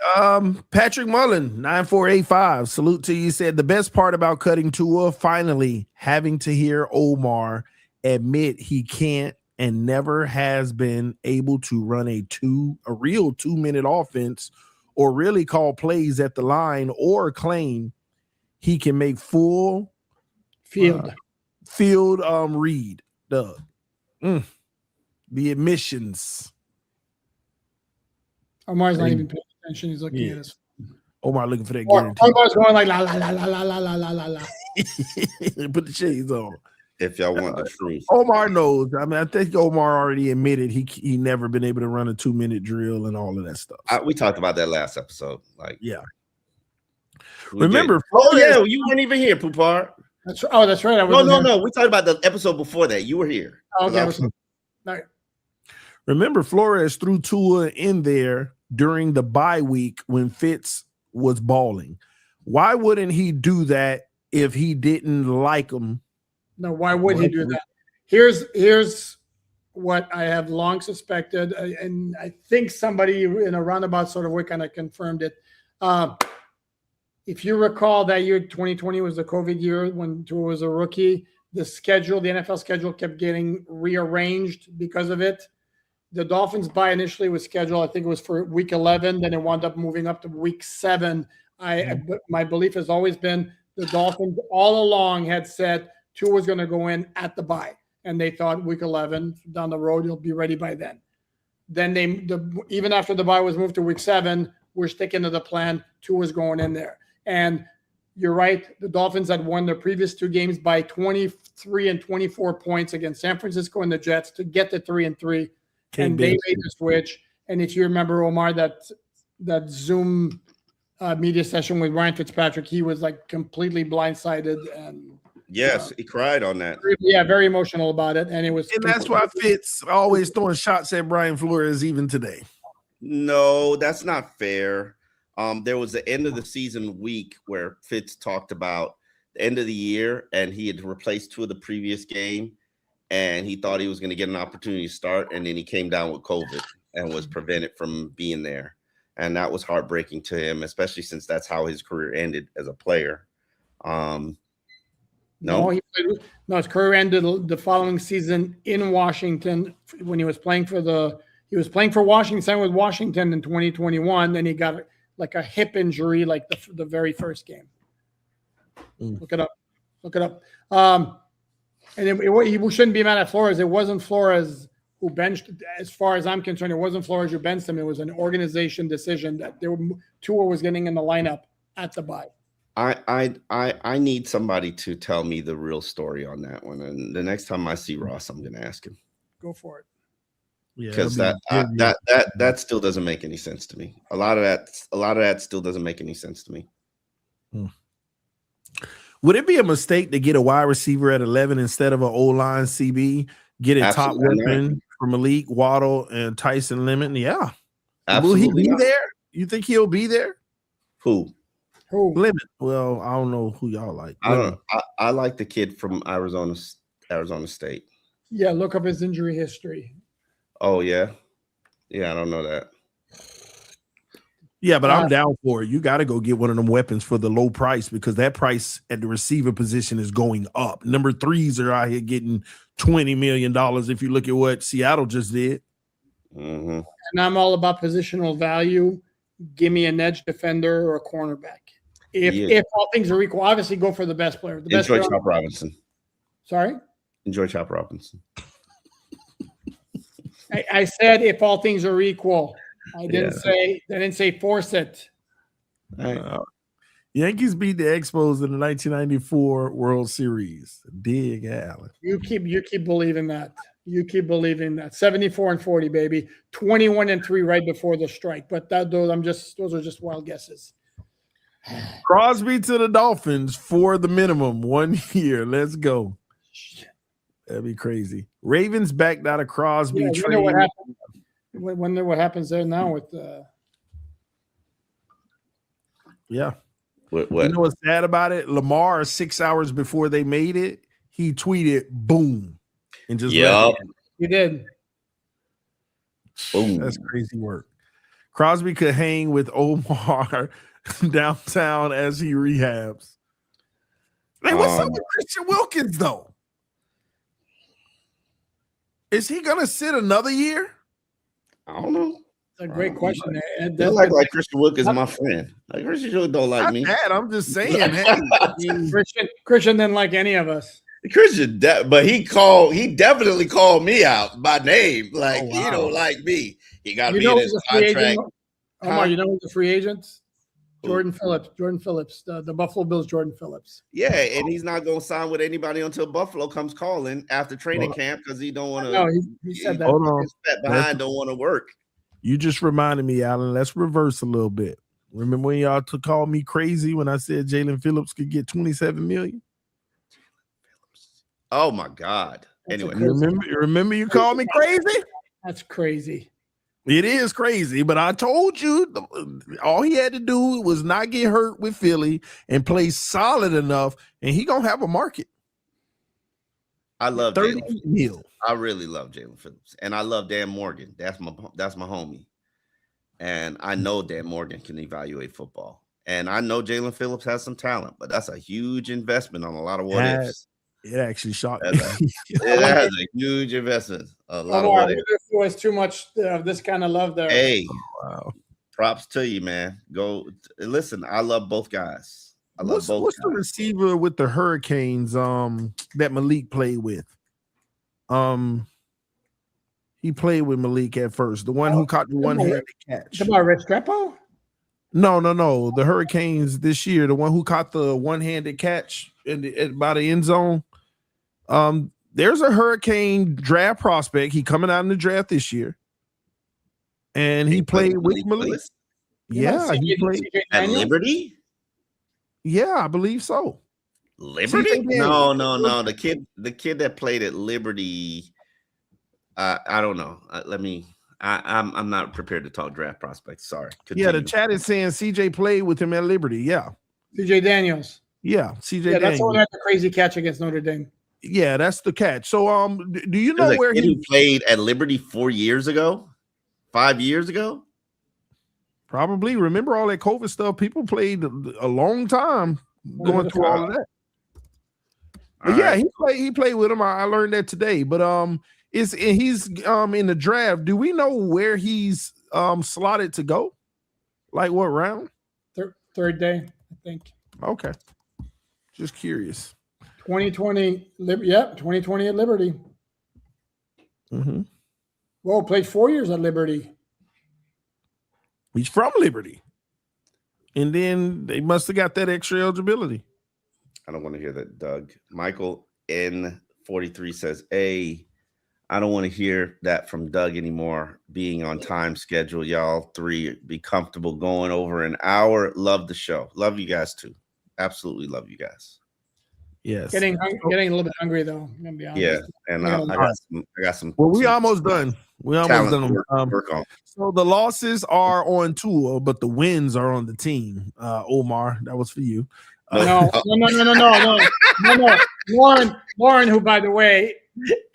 Patrick Mullen, 9485. Salute to you. Said the best part about cutting Tua, finally having to hear Omar admit he can't and never has been able to run a real 2-minute offense or really call plays at the line or claim he can make full field read. Doug. The admissions. Omar's not even paying attention. He's looking at us. Omar looking for that guarantee. Omar's going like la la la la la la la la la. Put the shades on. If y'all want the truth. Omar knows. I mean, I think Omar already admitted he never been able to run a 2-minute drill and all of that stuff. We talked about that last episode. Remember? You weren't even here, Poupar. That's right. No. We talked about the episode before that. You were here. Okay. No. Remember, Flores threw Tua in there during the bye week when Fitz was balling. Why wouldn't he do that if he didn't like him? No, why would he do that? Here's what I have long suspected, and I think somebody in a roundabout sort of way kind of confirmed it. If you recall, that year 2020 was the COVID year when Tua was a rookie. The NFL schedule kept getting rearranged because of it. The Dolphins bye initially was scheduled, I think it was for week 11, then it wound up moving up to week 7. My belief has always been the Dolphins all along had said Tua was going to go in at the bye, and they thought week 11 down the road he'll be ready by then. Then even after the bye was moved to week 7, we're sticking to the plan. Tua was going in there, and you're right. The Dolphins had won their previous 2 games by 23 and 24 points against San Francisco and the Jets to get to 3-3. And they made the switch. And if you remember, Omar, that Zoom media session with Ryan Fitzpatrick, he was like completely blindsided. And yes, he cried on that. Yeah, very emotional about it. And that's why Fitz always throwing shots at Brian Flores even today. No, that's not fair. There was the end of the season week where Fitz talked about the end of the year, and he had replaced 2 of the previous game, and he thought he was going to get an opportunity to start, and then he came down with COVID and was prevented from being there. And that was heartbreaking to him, especially since that's how his career ended as a player. No, his career ended the following season in Washington when he was playing for Washington with Washington in 2021. Then he got like a hip injury, like the very first game. Look it up. And he shouldn't be mad at Flores. It wasn't Flores who benched. As far as I'm concerned, it wasn't Flores who benched him. It was an organization decision that Tua was getting in the lineup at the bye. I need somebody to tell me the real story on that one. And the next time I see Ross, I'm going to ask him. Go for it. Yeah, because that still doesn't make any sense to me. A lot of that still doesn't make any sense to me. Would it be a mistake to get a wide receiver at 11 instead of an O-line CB? Get a top weapon for Malik, Waddle, and Tyson Lemon? Yeah. Absolutely. Will he be there? You think he'll be there? Who? Lemon. Well, I don't know who y'all like. I like the kid from Arizona State. Yeah, look up his injury history. Oh, yeah. Yeah, I don't know that. Yeah, but I'm down for it. You got to go get one of them weapons for the low price because that price at the receiver position is going up. Number 3s are out here getting $20 million if you look at what Seattle just did. Mm-hmm. And I'm all about positional value. Give me an edge defender or a cornerback. If all things are equal, obviously go for the best player. Enjoy Chop Robinson. Sorry? Enjoy Chop Robinson. I said if all things are equal. I didn't say force it. Yankees beat the Expos in the 1994 World Series. Dig, Allen. You keep believing that. You keep believing that. 74-40, baby. 21-3 right before the strike. But those are just wild guesses. Crosby to the Dolphins for the minimum 1 year. Let's go. That'd be crazy. Ravens backed out of Crosby. Yeah, you know what happened. Wonder what happens there now with yeah. What? You know what's sad about it? Lamar, 6 hours before they made it, he tweeted boom and just he did. Boom. That's crazy work. Crosby could hang with Omar downtown as he rehabs. Hey, what's up with Christian Wilkins though? Is he gonna sit another year? I don't know. That's a great question. Like Christian Wilkins is my friend. Like Christian Wilkins don't like me. I'm just saying. Christian didn't like any of us. Christian, but he definitely called me out by name. Like he don't like me. He got to be in his contract. Omar, you know who's the free agents? Jordan Phillips, the Buffalo Bills, Jordan Phillips. Yeah, and he's not going to sign with anybody until Buffalo comes calling after training camp because he don't want to. No, he said that. Hold on. Behind don't want to work. You just reminded me, Alan. Let's reverse a little bit. Remember when y'all called me crazy when I said Jalen Phillips could get $27 million? Oh my God! Anyway, remember you called me crazy? That's crazy. It is crazy, but I told you all he had to do was not get hurt with Philly and play solid enough, and he gonna have a market. I love $30 million. I really love Jalen Phillips, and I love Dan Morgan. That's my homie, and I know Dan Morgan can evaluate football, and I know Jalen Phillips has some talent, but that's a huge investment on a lot of what ifs. It actually shocked me. It has a huge investment. A lot of what ifs. There was too much of this kind of love there. Hey, wow. Props to you, man. Go listen. I love both guys. What's the receiver with the Hurricanes that Malik played with? He played with Malik at first. The one who caught the one-handed catch. About Rich Crepo? No. The Hurricanes this year, the one who caught the one-handed catch by the end zone. There's a Hurricane draft prospect. He coming out in the draft this year. And he played with Malik. Yeah, he played at Liberty. Yeah, I believe so. Liberty? No. The kid that played at Liberty. I don't know. I'm not prepared to talk draft prospects. Sorry. Yeah, the Continue. chat is saying CJ played with him at Liberty. Yeah. CJ Daniels. Yeah, CJ Yeah, that's the one Daniels. that had the crazy catch against Notre Dame. Yeah, that's the catch. So, do you know There's a where kid he who played at Liberty 4 years ago, 5 years ago? probably remember all that COVID stuff? People played a long time going through all of that. But yeah, he played with him. I learned that today. But he's in the draft. Do we know where he's slotted to go? Like what round? Third day, I think. Okay. Just curious. 2020, 2020 at Liberty. Mm-hmm. Well, played 4 years at Liberty. He's from Liberty. And then they must have got that extra eligibility. I don't want to hear that, Doug. Michael N43 says, "Hey, I don't want to hear that from Doug anymore. Being on time schedule, y'all three be comfortable going over an hour. Love the show. Love you guys too. Absolutely love you guys. Yes. Getting a little bit hungry though. I'm gonna be honest. Yeah, and I got some. Well, we almost done. We almost done. Work on. So the losses are on Tua, but the wins are on the team. Omar, that was for you. No. Lauren, who by the way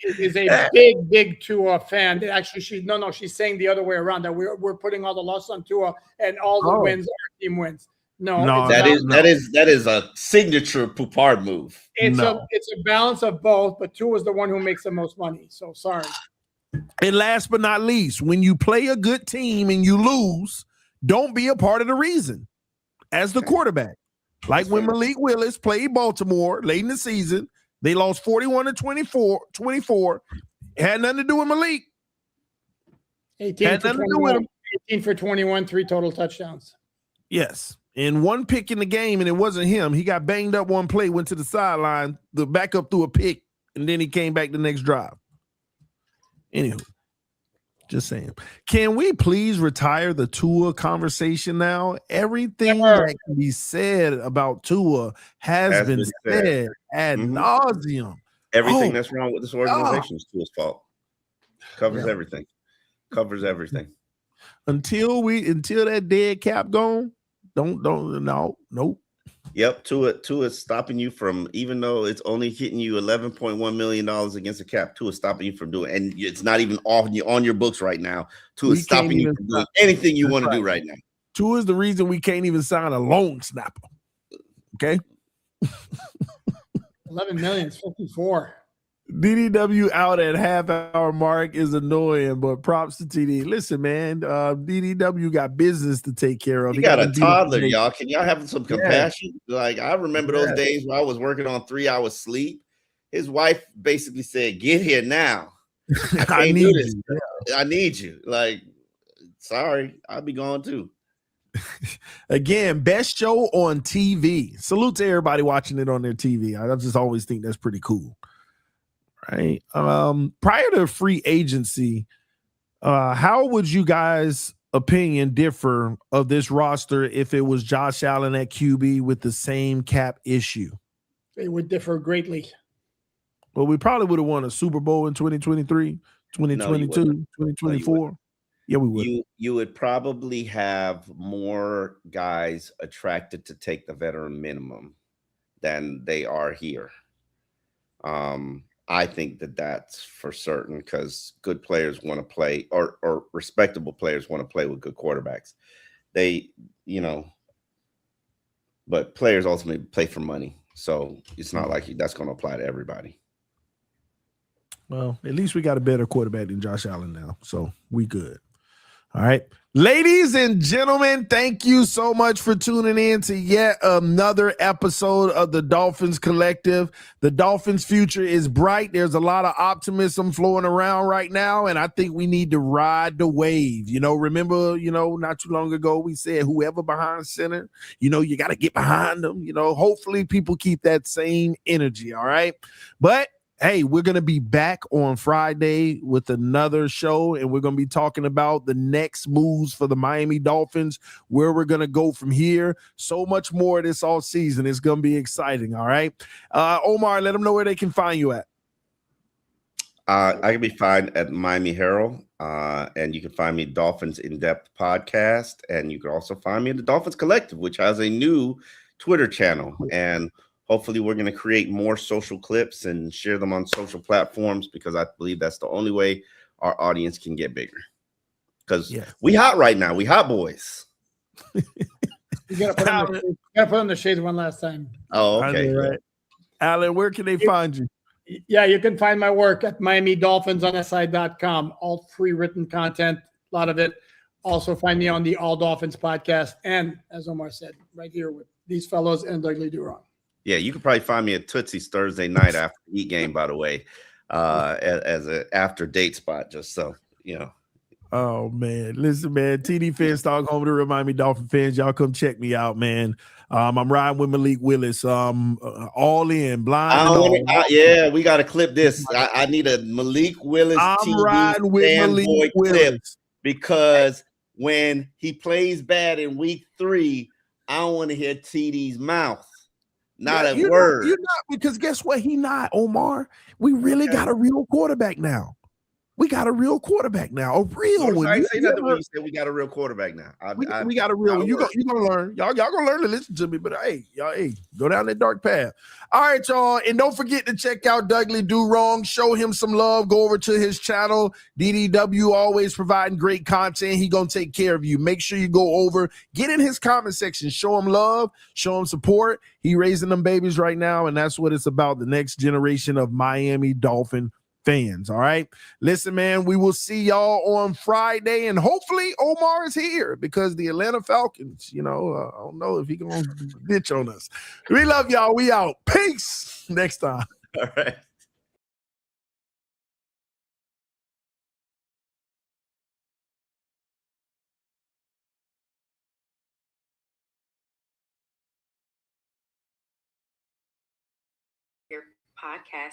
is a big Tua fan. Actually, she's saying the other way around, that we're putting all the losses on Tua and all the wins our team wins. No, that is a signature Poupard move. It's a balance of both, but Tua is the one who makes the most money. So sorry. And last but not least, when you play a good team and you lose, don't be a part of the reason as the quarterback. Like when Malik Willis played Baltimore late in the season, they lost 41-24. It had nothing to do with Malik. 18 for 21, 3 total touchdowns. Yes. And one pick in the game, and it wasn't him. He got banged up one play, went to the sideline, the backup threw a pick, and then he came back the next drive. Anywho, just saying. Can we please retire the Tua conversation now? Everything that can be said about Tua has been said ad nauseum. Everything that's wrong with this organization is Tua's fault. Covers everything. Until that dead cap gone, nope. Yep, Tua is stopping you from, even though it's only hitting you $11.1 million against the cap, Tua is stopping you from doing, and it's not even on your books right now. Tua is stopping you from doing anything you want to do right now. Tua is the reason we can't even sign a long snapper. Okay. 11 million, 54. DDW out at half-hour mark is annoying, but props to TD. Listen, man, DDW got business to take care of. He got a toddler, y'all. Can y'all have some compassion? Like, I remember those days where I was working on 3 hours sleep. His wife basically said, "Get here now. I need you. I need you." Like, sorry, I'll be gone too. Again, best show on TV. Salute to everybody watching it on their TV. I just always think that's pretty cool. Right. Prior to free agency, how would you guys' opinion differ of this roster if it was Josh Allen at QB with the same cap issue? It would differ greatly. Well, we probably would have won a Super Bowl in 2023, 2022, 2024. Yeah, we would. You would probably have more guys attracted to take the veteran minimum than they are here. I think that's for certain, because good players want to play, or respectable players want to play with good quarterbacks. But players ultimately play for money. So it's not like that's going to apply to everybody. Well, at least we got a better quarterback than Josh Allen now. So we good. All right. Ladies and gentlemen, thank you so much for tuning in to yet another episode of the Dolphins Collective. The Dolphins' future is bright. There's a lot of optimism flowing around right now, and I think we need to ride the wave. Remember, not too long ago, we said whoever behind center, you got to get behind them. Hopefully people keep that same energy, all right? But hey, we're going to be back on Friday with another show, and we're going to be talking about the next moves for the Miami Dolphins, where we're going to go from here. So much more this all season. It's going to be exciting, all right? Omar, let them know where they can find you at. I can be found at Miami Herald. And you can find me Dolphins In Depth Podcast. And you can also find me in the Dolphins Collective, which has a new Twitter channel. And hopefully we're going to create more social clips and share them on social platforms, because I believe that's the only way our audience can get bigger. Because we hot right now. We hot boys. You gotta put on the shades one last time. Oh, okay. Right. Alan, where can they find you? Yeah, you can find my work at MiamiDolphinsOnSI.com. All free written content, a lot of it. Also find me on the All Dolphins podcast. And as Omar said, right here with these fellows and Douglas Durong. Yeah, you can probably find me at Tootsie's Thursday night after the Heat game, by the way, as an after date spot, just so, you know. Oh, man. Listen, man, TD fans, Stockholm to remind me, Dolphin fans, y'all come check me out, man. I'm riding with Malik Willis. All in, blind. Yeah, we got to clip this. I need a Malik Willis I'm riding with Malik Willis. Because when he plays bad in week 3, I don't want to hear TD's mouth. Not a word. You're not, because guess what? He not, Omar. We really got a real quarterback now. We got a real quarterback now, a real one. I didn't say nothing when you said we got a real quarterback now. We got a real one. You're gonna learn. Y'all gonna learn to listen to me, but hey, go down that dark path. All right, y'all. And don't forget to check out Douglas Durong. Show him some love. Go over to his channel. DDW always providing great content. He gonna take care of you. Make sure you go over, get in his comment section, show him love, show him support. He raising them babies right now, and that's what it's about. The next generation of Miami Dolphin fans. All right. Listen, man, we will see y'all on Friday, and hopefully Omar is here, because the Atlanta Falcons, I don't know if he gonna bitch on us. We love y'all. We out. Peace. Next time. All right. Your podcast.